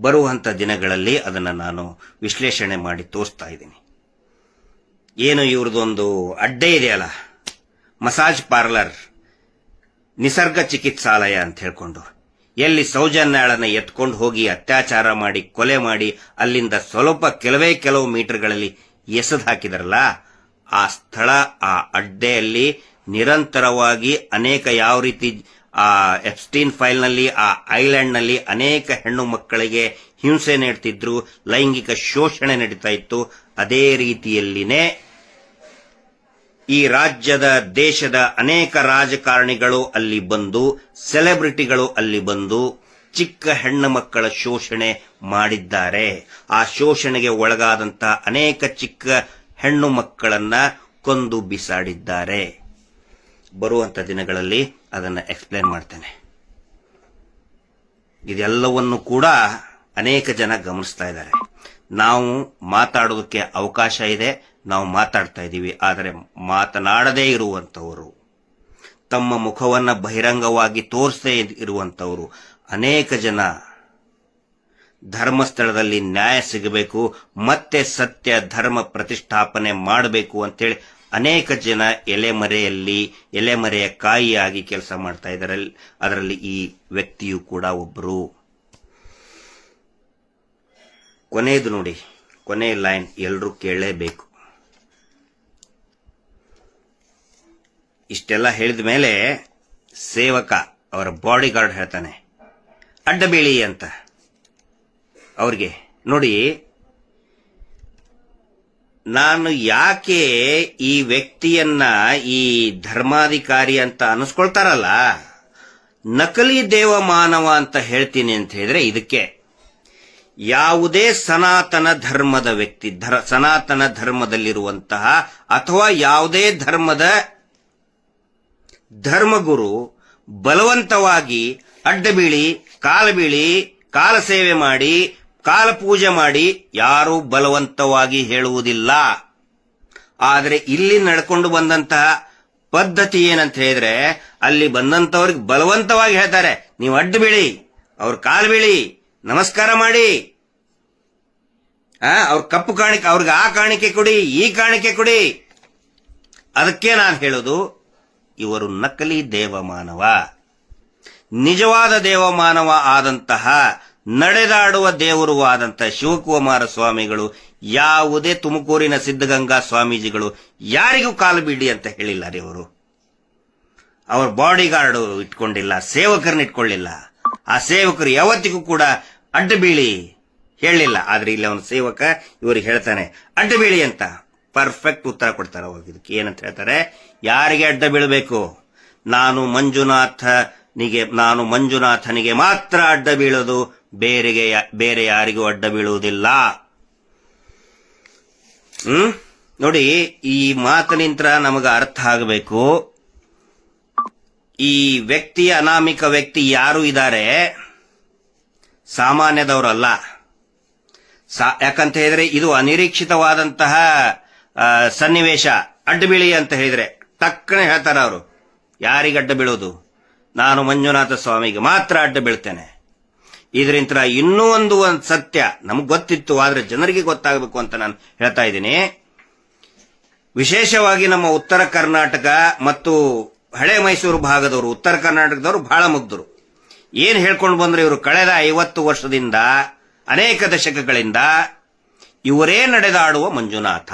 ಬರುವಂತ ದಿನಗಳಲ್ಲಿ ಅದನ್ನು ನಾನು ವಿಶ್ಲೇಷಣೆ ಮಾಡಿ ತೋರಿಸ್ತಾ ಇದ್ದೀನಿ. ಏನು ಇವ್ರದೊಂದು ಅಡ್ಡೆ ಇದೆಯಲ್ಲ, ಮಸಾಜ್ ಪಾರ್ಲರ್, ನಿಸರ್ಗ ಚಿಕಿತ್ಸಾಲಯ ಅಂತ ಹೇಳ್ಕೊಂಡು, ಎಲ್ಲಿ ಸೌಜನ್ಯಾಳನ್ನ ಎತ್ಕೊಂಡು ಹೋಗಿ ಅತ್ಯಾಚಾರ ಮಾಡಿ ಕೊಲೆ ಮಾಡಿ ಅಲ್ಲಿಂದ ಕೆಲವೇ ಕೆಲವು ಮೀಟರ್ಗಳಲ್ಲಿ ಎಸೆದು ಹಾಕಿದಾರಲ್ಲ, ಆ ಸ್ಥಳ, ಆ ಅಡ್ಡೆಯಲ್ಲಿ ನಿರಂತರವಾಗಿ ಅನೇಕ ಯಾವ ರೀತಿ ಆ ಎಪ್ಸ್ಟೀನ್ ಫೈಲ್ನಲ್ಲಿ, ಆ ಐಲ್ಯಾಂಡ್ನಲ್ಲಿ ಅನೇಕ ಹೆಣ್ಣು ಮಕ್ಕಳಿಗೆ ಹಿಂಸೆ ನೀಡ್ತಿದ್ರು, ಲೈಂಗಿಕ ಶೋಷಣೆ ನಡೀತಾ ಇತ್ತು. ಅದೇ ರೀತಿಯಲ್ಲಿನೇ ಈ ರಾಜ್ಯದ, ದೇಶದ ಅನೇಕ ರಾಜಕಾರಣಿಗಳು ಅಲ್ಲಿ ಬಂದು, ಸೆಲೆಬ್ರಿಟಿಗಳು ಅಲ್ಲಿ ಬಂದು ಚಿಕ್ಕ ಹೆಣ್ಣು ಮಕ್ಕಳ ಶೋಷಣೆ ಮಾಡಿದ್ದಾರೆ. ಆ ಶೋಷಣೆಗೆ ಒಳಗಾದಂತ ಅನೇಕ ಚಿಕ್ಕ ಹೆಣ್ಣು ಮಕ್ಕಳನ್ನ ಕೊಂದು ಬಿಸಾಡಿದ್ದಾರೆ. ಬರುವಂತ ದಿನಗಳಲ್ಲಿ ಅದನ್ನು ಎಕ್ಸ್ಪ್ಲೇನ್ ಮಾಡ್ತೇನೆ. ಇದೆಲ್ಲವನ್ನು ಕೂಡ ಅನೇಕ ಜನ ಗಮನಿಸ್ತಾ ಇದ್ದಾರೆ. ನಾವು ಮಾತಾಡೋದಕ್ಕೆ ಅವಕಾಶ ಇದೆ, ನಾವು ಮಾತಾಡ್ತಾ ಇದ್ದೀವಿ. ಆದರೆ ಮಾತನಾಡದೇ ಇರುವಂತವರು, ತಮ್ಮ ಮುಖವನ್ನ ಬಹಿರಂಗವಾಗಿ ತೋರಿಸದೇ ಇರುವಂತವರು ಅನೇಕ ಜನ ಧರ್ಮಸ್ಥಳದಲ್ಲಿ ನ್ಯಾಯ ಸಿಗಬೇಕು, ಮತ್ತೆ ಸತ್ಯ ಧರ್ಮ ಪ್ರತಿಷ್ಠಾಪನೆ ಮಾಡಬೇಕು ಅಂತೇಳಿ ಅನೇಕ ಜನ ಎಲೆಮರೆಯ ಕಾಯಿಯಾಗಿ ಕೆಲಸ ಮಾಡ್ತಾ ಇದ್ದಾರೆ. ಅದರಲ್ಲಿ ಈ ವ್ಯಕ್ತಿಯು ಕೂಡ ಒಬ್ಬರು. ಕೊನೆಯದು ನೋಡಿ, ಕೊನೆಯ ಲೈನ್ ಎಲ್ಲರೂ ಕೇಳಲೇಬೇಕು. ಇಷ್ಟೆಲ್ಲ ಹೇಳಿದ ಮೇಲೆ ಸೇವಕ, ಅವರ ಬಾಡಿ ಗಾರ್ಡ್ ಹೇಳ್ತಾನೆ, ಅಡ್ಡ ಬೀಳಿ ಅಂತ. ಅವ್ರಿಗೆ ನೋಡಿ, ನಾನು ಯಾಕೆ ಈ ವ್ಯಕ್ತಿಯನ್ನ ಈ ಧರ್ಮಾಧಿಕಾರಿ ಅಂತ ಅನಿಸ್ಕೊಳ್ತಾರಲ್ಲ, ನಕಲಿ ದೇವಮಾನವ ಅಂತ ಹೇಳ್ತೀನಿ ಅಂತ ಹೇಳಿದ್ರೆ ಇದಕ್ಕೆ. ಯಾವುದೇ ಸನಾತನ ಧರ್ಮದ ವ್ಯಕ್ತಿ, ಸನಾತನ ಧರ್ಮದಲ್ಲಿರುವಂತಹ ಅಥವಾ ಯಾವುದೇ ಧರ್ಮದ ಧರ್ಮಗುರು ಬಲವಂತವಾಗಿ ಅಡ್ಡಬೀಳಿ, ಕಾಲಬೀಳಿ, ಕಾಲ ಸೇವೆ ಮಾಡಿ, ಕಾಲ ಪೂಜೆ ಮಾಡಿ ಯಾರೂ ಬಲವಂತವಾಗಿ ಹೇಳುವುದಿಲ್ಲ. ಆದರೆ ಇಲ್ಲಿ ನಡ್ಕೊಂಡು ಬಂದಂತಹ ಪದ್ಧತಿ ಏನಂತ ಹೇಳಿದ್ರೆ, ಅಲ್ಲಿ ಬಂದಂತವ್ರಿಗೆ ಬಲವಂತವಾಗಿ ಹೇಳ್ತಾರೆ, ನೀವು ಅಡ್ಡ ಬೀಳಿ, ಅವ್ರ ಕಾಲು ಬೀಳಿ, ನಮಸ್ಕಾರ ಮಾಡಿ, ಅವ್ರ ಕಪ್ಪು ಕಾಣಿಕೆ, ಅವ್ರಿಗೆ ಆ ಕಾಣಿಕೆ ಕೊಡಿ, ಈ ಕಾಣಿಕೆ ಕೊಡಿ. ಅದಕ್ಕೆ ನಾನು ಹೇಳೋದು, ಇವರು ನಕಲಿ ದೇವಮಾನವ. ನಿಜವಾದ ದೇವಮಾನವ ಆದಂತಹ, ನಡೆದಾಡುವ ದೇವರು ಆದಂತಹ ಶಿವಕುಮಾರ ಸ್ವಾಮಿಗಳು ಯಾವುದೇ ತುಮಕೂರಿನ ಸಿದ್ಧಗಂಗಾ ಸ್ವಾಮೀಜಿಗಳು ಯಾರಿಗೂ ಕಾಲು ಬಿಡಿ ಅಂತ ಹೇಳಿಲ್ಲ ರೀ. ಅವರು ಅವ್ರ ಬಾಡಿ ಗಾರ್ಡ್ ಇಟ್ಕೊಂಡಿಲ್ಲ, ಸೇವಕರನ್ನ ಇಟ್ಕೊಳ್ಳಿಲ್ಲ. ಆ ಸೇವಕರು ಯಾವತ್ತಿಗೂ ಕೂಡ ಅಡ್ಡ ಬೀಳಿ ಹೇಳಲಿಲ್ಲ. ಆದ್ರೆ ಇಲ್ಲಿ ಅವನ ಸೇವಕ ಇವ್ರಿಗೆ ಹೇಳ್ತಾನೆ ಅಡ್ಡ ಬೀಳಿ ಅಂತ. ಪರ್ಫೆಕ್ಟ್ ಉತ್ತರ ಕೊಡ್ತಾರೆ. ಅವಾಗ ಇದಕ್ಕೆ ಏನಂತ ಹೇಳ್ತಾರೆ, ಯಾರಿಗೆ ಅಡ್ಡ ಬೀಳಬೇಕು? ನಾನು ಮಂಜುನಾಥನಿಗೆ ಮಾತ್ರ ಅಡ್ಡ ಬೀಳೋದು, ಬೇರೆ ಯಾರಿಗೂ ಅಡ್ಡ ಬೀಳುವುದಿಲ್ಲ. ನೋಡಿ, ಈ ಮಾತಿನಿಂದ ನಮಗೆ ಅರ್ಥ ಆಗಬೇಕು, ಈ ವ್ಯಕ್ತಿಯ ಅನಾಮಿಕ ವ್ಯಕ್ತಿ ಯಾರು ಇದ್ದಾರೆ ಸಾಮಾನ್ಯದವರಲ್ಲ. ಯಾಕಂತ ಹೇಳಿದ್ರೆ ಇದು ಅನಿರೀಕ್ಷಿತವಾದಂತಹ ಸನ್ನಿವೇಶ. ಅಡ್ಡ ಬೀಳಿ ಅಂತ ಹೇಳಿದ್ರೆ ತಕ್ಕನೆ ಹೇಳ್ತಾರ ಅವರು. ಯಾರಿಗೆ ಅಡ್ಡ ಬೀಳೋದು? ನಾನು ಮಂಜುನಾಥ ಸ್ವಾಮಿಗೆ ಮಾತ್ರ ಅಡ್ಡ ಬೀಳ್ತೇನೆ. ಇದರಿಂದ ಇನ್ನೂ ಒಂದು ಸತ್ಯ ನಮ್ಗೆ ಗೊತ್ತಿತ್ತು, ಆದ್ರೆ ಜನರಿಗೆ ಗೊತ್ತಾಗಬೇಕು ಅಂತ ನಾನು ಹೇಳ್ತಾ ಇದ್ದೀನಿ. ವಿಶೇಷವಾಗಿ ನಮ್ಮ ಉತ್ತರ ಕರ್ನಾಟಕ ಮತ್ತು ಹಳೆ ಮೈಸೂರು ಭಾಗದವರು, ಉತ್ತರ ಕರ್ನಾಟಕದವರು ಬಹಳ ಮುಗ್ಧರು. ಏನ್ ಹೇಳ್ಕೊಂಡು ಬಂದ್ರೆ ಇವರು ಕಳೆದ 50 ವರ್ಷದಿಂದ, ಅನೇಕ ದಶಕಗಳಿಂದ ಇವರೇ ನಡೆದಾಡುವ ಮಂಜುನಾಥ,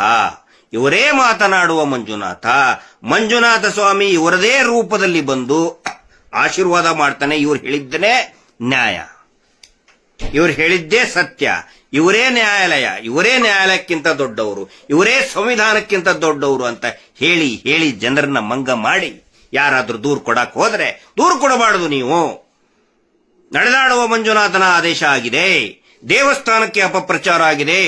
ಇವರೇ ಮಾತನಾಡುವ ಮಂಜುನಾಥ, ಮಂಜುನಾಥ ಸ್ವಾಮಿ ಇವರದೇ ರೂಪದಲ್ಲಿ ಬಂದು ಆಶೀರ್ವಾದ ಮಾಡ್ತಾನೆ. ಇವ್ರು ಹೇಳಿದ್ದನೇ ನ್ಯಾಯ, ಇವ್ರು ಹೇಳಿದ್ದೇ ಸತ್ಯ, ಇವರೇ ನ್ಯಾಯಾಲಯ, ಇವರೇ ನ್ಯಾಯಾಲಯಕ್ಕಿಂತ ದೊಡ್ಡವರು, ಇವರೇ ಸಂವಿಧಾನಕ್ಕಿಂತ ದೊಡ್ಡವರು ಅಂತ ಹೇಳಿ ಹೇಳಿ ಜನರನ್ನ ಮಂಗ ಮಾಡಿ ಯಾರಾದ್ರೂ ದೂರು ಕೊಡಕ್ ಹೋದ್ರೆ ದೂರು ಕೊಡಬಾರದು. ನೀವು ನಡೆದಾಡುವ ಮಂಜುನಾಥನ ಆದೇಶ ಆಗಿದೆ, ದೇವಸ್ಥಾನಕ್ಕೆ ಅಪಪ್ರಚಾರ ಆಗಿದೆ,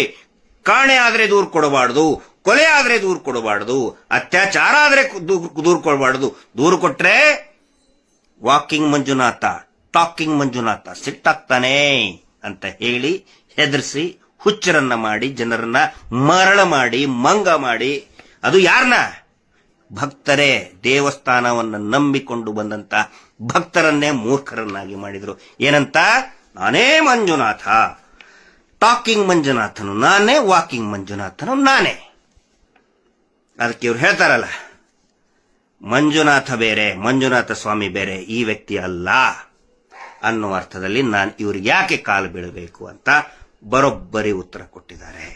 ಕಾಣೆ ಆದ್ರೆ ದೂರು ಕೊಡಬಾರದು, ಕೊಲೆ ಆದ್ರೆ ದೂರು ಕೊಡಬಾರದು, ಅತ್ಯಾಚಾರ ಆದ್ರೆ ದೂರು ಕೊಡಬಾರದು. ದೂರು ಕೊಟ್ರೆ ವಾಕಿಂಗ್ ಮಂಜುನಾಥ, ಟಾಕಿಂಗ್ ಮಂಜುನಾಥ ಸಿಟ್ಟಾಗ್ತಾನೆ ಅಂತ ಹೇಳಿ ಹೆದರ್ಸಿ ಹುಚ್ಚರನ್ನ ಮಾಡಿ ಜನರನ್ನ ಮರಳ ಮಾಡಿ ಮಂಗ ಮಾಡಿ, ಅದು ಯಾರನ್ನ? ಭಕ್ತರೇ, ದೇವಸ್ಥಾನವನ್ನು ನಂಬಿಕೊಂಡು ಬಂದಂತ ಭಕ್ತರನ್ನೇ ಮೂರ್ಖರನ್ನಾಗಿ ಮಾಡಿದ್ರು. ಏನಂತ? ನಾನೇ ಮಂಜುನಾಥ, ಟಾಕಿಂಗ್ ಮಂಜುನಾಥನು ನಾನೇ, ವಾಕಿಂಗ್ ಮಂಜುನಾಥನು ನಾನೇ. ಅದಕ್ಕೆ ಇವ್ರು ಹೇಳ್ತಾರಲ್ಲ, ಮಂಜುನಾಥ ಬೇರೆ, ಮಂಜುನಾಥ ಸ್ವಾಮಿ ಬೇರೆ, ಈ ವ್ಯಕ್ತಿ ಅಲ್ಲ ಅನ್ನುವ ಅರ್ಥದಲ್ಲಿ ನಾನು ಇವ್ರಿಗೆ ಯಾಕೆ ಕಾಲು ಬೀಳಬೇಕು ಅಂತ ಬರೋಬ್ಬರಿ ಉತ್ತರ ಕೊಟ್ಟಿದ್ದಾರೆ.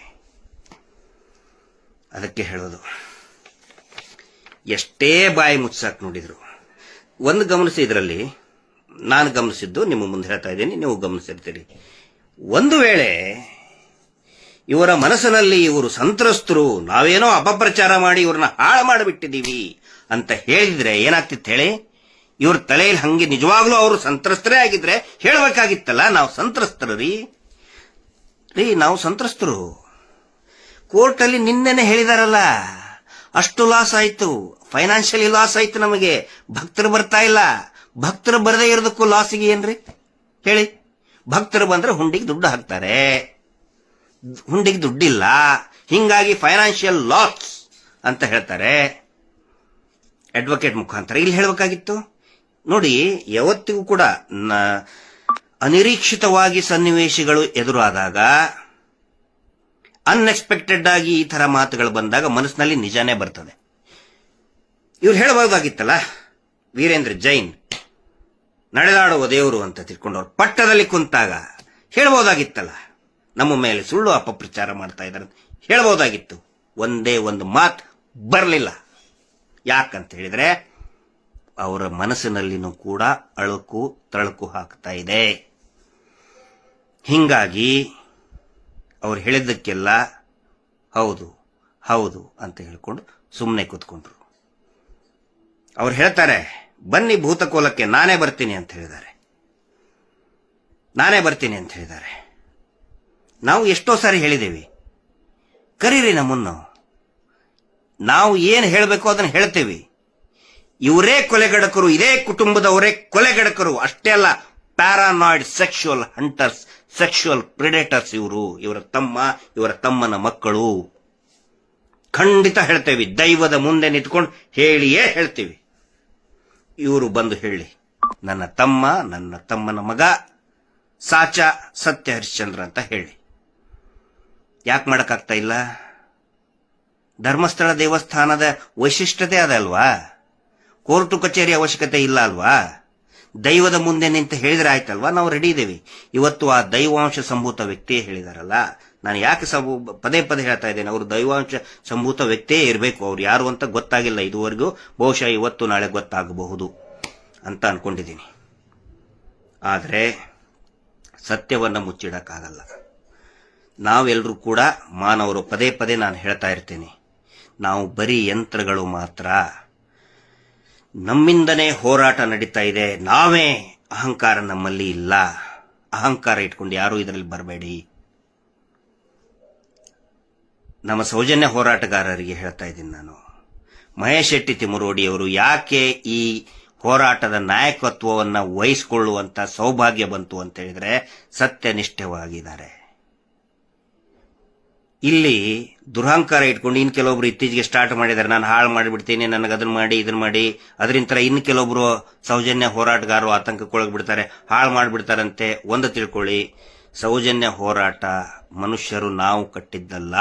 ಅದಕ್ಕೆ ಹೇಳೋದು, ಎಷ್ಟೇ ಬಾಯಿ ಮುಚ್ಚಾಕ್ ನೋಡಿದ್ರು ಒಂದು ಗಮನಿಸಿ, ಇದರಲ್ಲಿ ನಾನು ಗಮನಿಸಿದ್ದು ನಿಮ್ಮ ಮುಂದೆ ಹೇಳ್ತಾ ಇದ್ದೀನಿ, ನೀವು ಗಮನಿಸಿರ್ತೀರಿ. ಒಂದು ವೇಳೆ ಇವರ ಮನಸ್ಸಿನಲ್ಲಿ ಇವರು ಸಂತ್ರಸ್ತರು, ನಾವೇನೋ ಅಪಪ್ರಚಾರ ಮಾಡಿ ಇವ್ರನ್ನ ಹಾಳು ಮಾಡಿಬಿಟ್ಟಿದ್ದೀವಿ ಅಂತ ಹೇಳಿದ್ರೆ ಏನಾಗ್ತಿತ್ತು ಹೇಳಿ? ಇವ್ರ ತಲೆಯಲ್ಲಿ ಹಂಗೆ ನಿಜವಾಗ್ಲೂ ಅವರು ಸಂತ್ರಸ್ತರೇ ಆಗಿದ್ರೆ ಹೇಳಬೇಕಾಗಿತ್ತಲ್ಲ, ನಾವು ಸಂತ್ರಸ್ತರು ರೀ, ನಾವು ಸಂತ್ರಸ್ತರು. ಕೋರ್ಟಲ್ಲಿ ನಿನ್ನೆನೆ ಹೇಳಿದಾರಲ್ಲ, ಅಷ್ಟು ಲಾಸ್ ಆಯ್ತು, ಫೈನಾನ್ಷಿಯಲಿ ಲಾಸ್ ಆಯ್ತು ನಮಗೆ, ಭಕ್ತರು ಬರ್ತಾ ಇಲ್ಲ. ಭಕ್ತರು ಬರದೇ ಇರೋದಕ್ಕೂ ಲಾಸಿಗೆ ಏನ್ರಿ ಹೇಳಿ? ಭಕ್ತರು ಬಂದ್ರೆ ಹುಂಡಿಗೆ ದುಡ್ಡು ಹಾಕ್ತಾರೆ, ಹುಂಡಿಗೆ ದುಡ್ಡಿಲ್ಲ, ಹಿಂಗಾಗಿ ಫೈನಾನ್ಷಿಯಲ್ ಲಾಸ್ ಅಂತ ಹೇಳ್ತಾರೆ ಅಡ್ವೊಕೇಟ್ ಮುಖಾಂತರ. ಇಲ್ಲಿ ಹೇಳಬೇಕಾಗಿತ್ತು ನೋಡಿ, ಯಾವತ್ತಿಗೂ ಕೂಡ ಅನಿರೀಕ್ಷಿತವಾಗಿ ಸನ್ನಿವೇಶಗಳು ಎದುರಾದಾಗ, ಅನ್ಎಕ್ಸ್ಪೆಕ್ಟೆಡ್ ಆಗಿ ಈ ತರ ಮಾತುಗಳು ಬಂದಾಗ ಮನಸ್ಸಿನಲ್ಲಿ ನಿಜಾನೇ ಬರ್ತದೆ. ಇವ್ರು ಹೇಳಬಹುದಾಗಿತ್ತಲ್ಲ, ವೀರೇಂದ್ರ ಜೈನ್ ನಡೆದಾಡುವ ದೇವರು ಅಂತ ತಿಳ್ಕೊಂಡವ್ರು ಪಟ್ಟದಲ್ಲಿ ಕುಂತಾಗ ಹೇಳಬಹುದಾಗಿತ್ತಲ್ಲ, ನಮ್ಮ ಮೇಲೆ ಸುಳ್ಳು ಅಪಪ್ರಚಾರ ಮಾಡ್ತಾ ಇದ್ದಾರೆ ಹೇಳಬಹುದಾಗಿತ್ತು. ಒಂದೇ ಒಂದು ಮಾತು ಬರಲಿಲ್ಲ. ಯಾಕಂತ ಹೇಳಿದ್ರೆ ಅವರ ಮನಸ್ಸಿನಲ್ಲಿನೂ ಕೂಡ ಅಳುಕು ತಳುಕು ಹಾಕ್ತಾ ಇದೆ. ಹಿಂಗಾಗಿ ಅವ್ರು ಹೇಳಿದ್ದಕ್ಕೆಲ್ಲ ಹೌದು ಹೌದು ಅಂತ ಹೇಳ್ಕೊಂಡು ಸುಮ್ಮನೆ ಕೂತ್ಕೊಂಡ್ರು. ಅವ್ರು ಹೇಳ್ತಾರೆ, ಬನ್ನಿ ಭೂತಕೋಲಕ್ಕೆ ನಾನೇ ಬರ್ತೀನಿ ಅಂತ ಹೇಳಿದ್ದಾರೆ, ನಾನೇ ಬರ್ತೀನಿ ಅಂತ ಹೇಳಿದ್ದಾರೆ. ನಾವು ಎಷ್ಟೋ ಸಾರಿ ಹೇಳಿದ್ದೇವೆ, ಕರೀರಿ ನಮ್ಮನ್ನು, ನಾವು ಏನು ಹೇಳಬೇಕು ಅದನ್ನು ಹೇಳ್ತೇವೆ. ಇವರೇ ಕೊಲೆಗಡಕರು, ಇದೇ ಕುಟುಂಬದವರೇ ಕೊಲೆಗಡಕರು. ಅಷ್ಟೇ ಅಲ್ಲ, ಪ್ಯಾರಾನಾಯ್ಡ್ ಸೆಕ್ಷುವಲ್ ಹಂಟರ್ಸ್, ಸೆಕ್ಷುವಲ್ ಪ್ರಿಡೇಟರ್ಸ್ ಇವರು, ಇವರ ತಮ್ಮ, ಇವರ ತಮ್ಮನ ಮಕ್ಕಳು. ಖಂಡಿತ ಹೇಳ್ತೇವೆ, ದೈವದ ಮುಂದೆ ನಿಂತ್ಕೊಂಡು ಹೇಳಿಯೇ ಹೇಳ್ತೀವಿ. ಇವರು ಬಂದು ಹೇಳಿ, ನನ್ನ ತಮ್ಮ, ನನ್ನ ತಮ್ಮನ ಮಗ ಸಾಚ ಸತ್ಯ ಹರಿಶ್ಚಂದ್ರ ಅಂತ ಹೇಳಿ. ಯಾಕೆ ಮಾಡಕ್ಕಾಗ್ತಾ ಇಲ್ಲ? ಧರ್ಮಸ್ಥಳ ದೇವಸ್ಥಾನದ ವೈಶಿಷ್ಟ್ಯತೆ ಅದಲ್ವಾ? ಕೋರ್ಟು ಕಚೇರಿ ಅವಶ್ಯಕತೆ ಇಲ್ಲ ಅಲ್ವಾ? ದೈವದ ಮುಂದೆ ನಿಂತು ಹೇಳಿದ್ರೆ ಆಯ್ತಲ್ವಾ? ನಾವು ರೆಡಿ ಇದ್ದೇವೆ. ಇವತ್ತು ಆ ದೈವಾಂಶ ಸಂಭೂತ ವ್ಯಕ್ತಿಯೇ ಹೇಳಿದಾರಲ್ಲ, ನಾನು ಯಾಕೆ ಪದೇ ಪದೇ ಹೇಳ್ತಾ ಇದ್ದೇನೆ, ಅವರು ದೈವಾಂಶ ಸಂಭೂತ ವ್ಯಕ್ತಿಯೇ ಇರಬೇಕು. ಅವ್ರು ಯಾರು ಅಂತ ಗೊತ್ತಾಗಿಲ್ಲ ಇದುವರೆಗೂ, ಬಹುಶಃ ಇವತ್ತು ನಾಳೆ ಗೊತ್ತಾಗಬಹುದು ಅಂತ ಅನ್ಕೊಂಡಿದ್ದೀನಿ. ಆದರೆ ಸತ್ಯವನ್ನು ಮುಚ್ಚಿಡಕ್ಕಾಗಲ್ಲ. ನಾವೆಲ್ಲರೂ ಕೂಡ ಮಾನವರು. ಪದೇ ಪದೇ ನಾನು ಹೇಳ್ತಾ ಇರ್ತೇನೆ, ನಾವು ಬರೀ ಯಂತ್ರಗಳು ಮಾತ್ರ. ನಮ್ಮಿಂದನೇ ಹೋರಾಟ ನಡೀತಾ ಇದೆ, ನಾವೇ ಅಹಂಕಾರ ನಮ್ಮಲ್ಲಿ ಇಲ್ಲ. ಅಹಂಕಾರ ಇಟ್ಕೊಂಡು ಯಾರೂ ಇದರಲ್ಲಿ ಬರಬೇಡಿ. ನಮ್ಮ ಸೌಜನ್ಯ ಹೋರಾಟಗಾರರಿಗೆ ಹೇಳ್ತಾ ಇದ್ದೀನಿ ನಾನು, ಮಹೇಶ್ ಶೆಟ್ಟಿ ತಿಮರೋಡಿಯವರು ಯಾಕೆ ಈ ಹೋರಾಟದ ನಾಯಕತ್ವವನ್ನು ವಹಿಸಿಕೊಳ್ಳುವಂತ ಸೌಭಾಗ್ಯ ಬಂತು ಅಂತ ಹೇಳಿದ್ರೆ ಸತ್ಯನಿಷ್ಠವಾಗಿದ್ದಾರೆ. ಇಲ್ಲಿ ದುರಹಂಕಾರ ಇಟ್ಕೊಂಡು ಇನ್ನು ಕೆಲವೊಬ್ರು ಇತ್ತೀಚೆಗೆ ಸ್ಟಾರ್ಟ್ ಮಾಡಿದ್ದಾರೆ, ನಾನು ಹಾಳು ಮಾಡಿಬಿಡ್ತೀನಿ, ನನಗೆ ಅದನ್ನ ಮಾಡಿ ಇದನ್ನ ಮಾಡಿ, ಅದರಿಂದ ಇನ್ನು ಕೆಲವೊಬ್ರು ಸೌಜನ್ಯ ಹೋರಾಟಗಾರರು ಆತಂಕಕ್ಕೊಳಗೆ ಬಿಡ್ತಾರೆ, ಹಾಳು ಮಾಡಿಬಿಡ್ತಾರಂತೆ. ಒಂದು ತಿಳ್ಕೊಳ್ಳಿ, ಸೌಜನ್ಯ ಹೋರಾಟ ಮನುಷ್ಯರು ನಾವು ಕಟ್ಟಿದ್ದಲ್ಲ.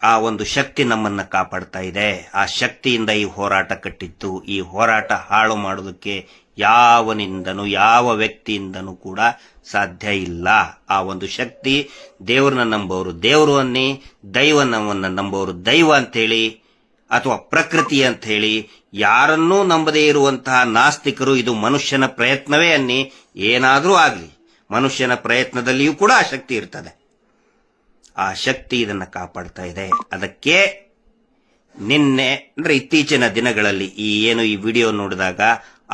ಆ ಒಂದು ಶಕ್ತಿ ನಮ್ಮನ್ನ ಕಾಪಾಡ್ತಾ ಇದೆ. ಆ ಶಕ್ತಿಯಿಂದ ಈ ಹೋರಾಟ ಕಟ್ಟಿತ್ತು. ಈ ಹೋರಾಟ ಹಾಳು ಮಾಡೋದಕ್ಕೆ ಯಾವನಿಂದನೂ ಯಾವ ವ್ಯಕ್ತಿಯಿಂದನೂ ಕೂಡ ಸಾಧ್ಯ ಇಲ್ಲ. ಆ ಒಂದು ಶಕ್ತಿ ದೇವರನ್ನ ನಂಬೋರು ದೇವರು ಅನ್ನಿ, ದೈವನವನ್ನ ನಂಬೋರು ದೈವ ಅಂತೇಳಿ, ಅಥವಾ ಪ್ರಕೃತಿ ಅಂತ ಹೇಳಿ, ಯಾರನ್ನೂ ನಂಬದೇ ಇರುವಂತಹ ನಾಸ್ತಿಕರು ಇದು ಮನುಷ್ಯನ ಪ್ರಯತ್ನವೇ ಅನ್ನಿ, ಏನಾದರೂ ಆಗಲಿ ಮನುಷ್ಯನ ಪ್ರಯತ್ನದಲ್ಲಿಯೂ ಕೂಡ ಆ ಶಕ್ತಿ ಇರ್ತದೆ. ಆ ಶಕ್ತಿ ಇದನ್ನ ಕಾಪಾಡ್ತಾ ಇದೆ. ಅದಕ್ಕೆ ನಿನ್ನೆ ಅಂದ್ರೆ ಇತ್ತೀಚಿನ ದಿನಗಳಲ್ಲಿ ಈ ವಿಡಿಯೋ ನೋಡಿದಾಗ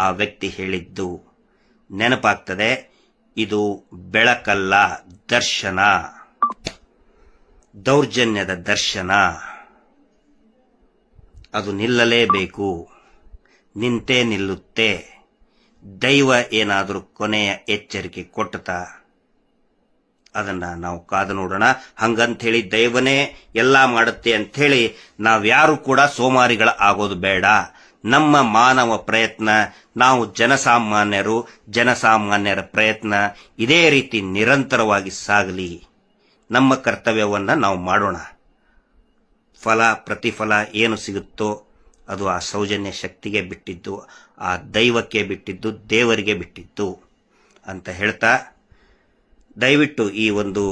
ಆ ವ್ಯಕ್ತಿ ಹೇಳಿದ್ದು ನೆನಪಾಗ್ತದೆ. ಇದು ಬೆಳಕಲ್ಲ, ದರ್ಶನ, ದೌರ್ಜನ್ಯದ ದರ್ಶನ. ಅದು ನಿಲ್ಲಲೇಬೇಕು, ನಿಂತೇ ನಿಲ್ಲುತ್ತೆ. ದೈವ ಏನಾದರೂ ಕೊನೆಯ ಎಚ್ಚರಿಕೆ ಕೊಟ್ಟತಾ ಅದನ್ನ ನಾವು ಕಾದು ನೋಡೋಣ. ಹಂಗಂಥೇಳಿ ದೈವನೇ ಎಲ್ಲ ಮಾಡುತ್ತೆ ಅಂಥೇಳಿ ನಾವ್ಯಾರು ಕೂಡ ಸೋಮಾರಿಗಳ ಆಗೋದು ಬೇಡ. ನಮ್ಮ ಮಾನವ ಪ್ರಯತ್ನ, ನಾವು ಜನಸಾಮಾನ್ಯರ ಪ್ರಯತ್ನ ಇದೇ ರೀತಿ ನಿರಂತರವಾಗಿ ಸಾಗಲಿ. ನಮ್ಮ ಕರ್ತವ್ಯವನ್ನ ನಾವು ಮಾಡೋಣ. ಪ್ರತಿಫಲ ಏನು ಸಿಗುತ್ತೋ ಅದು ಆ ಸೌಜನ್ಯ ಶಕ್ತಿಗೆ ಬಿಟ್ಟಿದ್ದು, ಆ ದೈವಕ್ಕೆ ಬಿಟ್ಟಿದ್ದು, ದೇವರಿಗೆ ಬಿಟ್ಟಿದ್ದು ಅಂತ ಹೇಳ್ತಾ, ದಯವಿಟ್ಟು ಈ ಒಂದು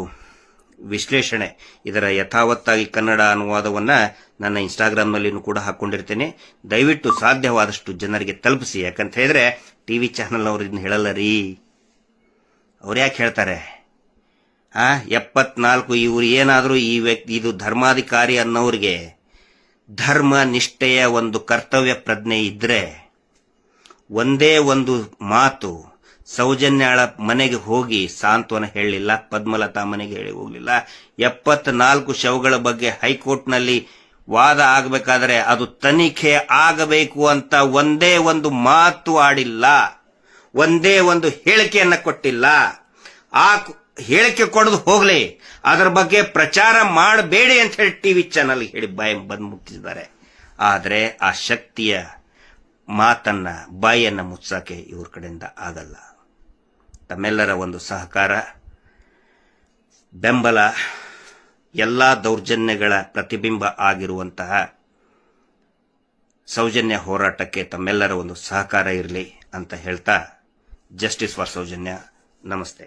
ವಿಶ್ಲೇಷಣೆ, ಇದರ ಯಥಾವತ್ತಾಗಿ ಕನ್ನಡ ಅನುವಾದವನ್ನ ನನ್ನ ಇನ್ಸ್ಟಾಗ್ರಾಮ್ನಲ್ಲಿನೂ ಕೂಡ ಹಾಕೊಂಡಿರ್ತೇನೆ. ದಯವಿಟ್ಟು ಸಾಧ್ಯವಾದಷ್ಟು ಜನರಿಗೆ ತಲುಪಿಸಿ. ಯಾಕಂತ ಹೇಳಿದ್ರೆ ಟಿವಿ ಚಾನಲ್ ಅವರು ಇದನ್ನ ಹೇಳಲ್ಲ ರೀ. ಅವ್ರು ಯಾಕೆ ಹೇಳ್ತಾರೆ? 74 ಇವರು ಏನಾದರೂ ಈ ವ್ಯಕ್ತಿ ಇದು ಧರ್ಮಾಧಿಕಾರಿ ಅನ್ನೋರಿಗೆ ಧರ್ಮ ನಿಷ್ಠೆಯ ಒಂದು ಕರ್ತವ್ಯ ಪ್ರಜ್ಞೆ ಇದ್ರೆ ಒಂದೇ ಒಂದು ಮಾತು ಸೌಜನ್ಯಾಳ ಮನೆಗೆ ಹೋಗಿ ಸಾಂತ್ವನ ಹೇಳಲಿಲ್ಲ, ಪದ್ಮಲತಾ ಮನೆಗೆ ಹೇಳಿ ಹೋಗಲಿಲ್ಲ. 74 ಶವಗಳ ಬಗ್ಗೆ ಹೈಕೋರ್ಟ್ನಲ್ಲಿ ವಾದ ಆಗಬೇಕಾದ್ರೆ ಅದು ತನಿಖೆ ಆಗಬೇಕು ಅಂತ ಒಂದೇ ಒಂದು ಮಾತು ಆಡಿಲ್ಲ, ಒಂದೇ ಒಂದು ಹೇಳಿಕೆಯನ್ನ ಕೊಟ್ಟಿಲ್ಲ. ಆ ಹೇಳಿಕೆ ಕೊಡದು ಹೋಗ್ಲಿ, ಅದರ ಬಗ್ಗೆ ಪ್ರಚಾರ ಮಾಡಬೇಡಿ ಅಂತ ಹೇಳಿ ಟಿವಿ ಚಾನಲ್ ಹೇಳಿ ಬಂದು ಮುಟ್ಟಿಸಿದ್ದಾರೆ. ಆದರೆ ಆ ಶಕ್ತಿಯ ಮಾತನ್ನ, ಬಾಯಿಯನ್ನ ಮುಚ್ಚಕ್ಕೆ ಇವ್ರ ಕಡೆಯಿಂದ ಆಗಲ್ಲ. ತಮ್ಮೆಲ್ಲರ ಒಂದು ಸಹಕಾರ, ಬೆಂಬಲ, ಎಲ್ಲಾ ದೌರ್ಜನ್ಯಗಳ ಪ್ರತಿಬಿಂಬ ಆಗಿರುವಂತಹ ಸೌಜನ್ಯ ಹೋರಾಟಕ್ಕೆ ತಮ್ಮೆಲ್ಲರ ಒಂದು ಸಹಕಾರ ಇರಲಿ ಅಂತ ಹೇಳ್ತಾ, ಜಸ್ಟಿಸ್ ಫಾರ್ ಸೌಜನ್ಯ. ನಮಸ್ತೆ.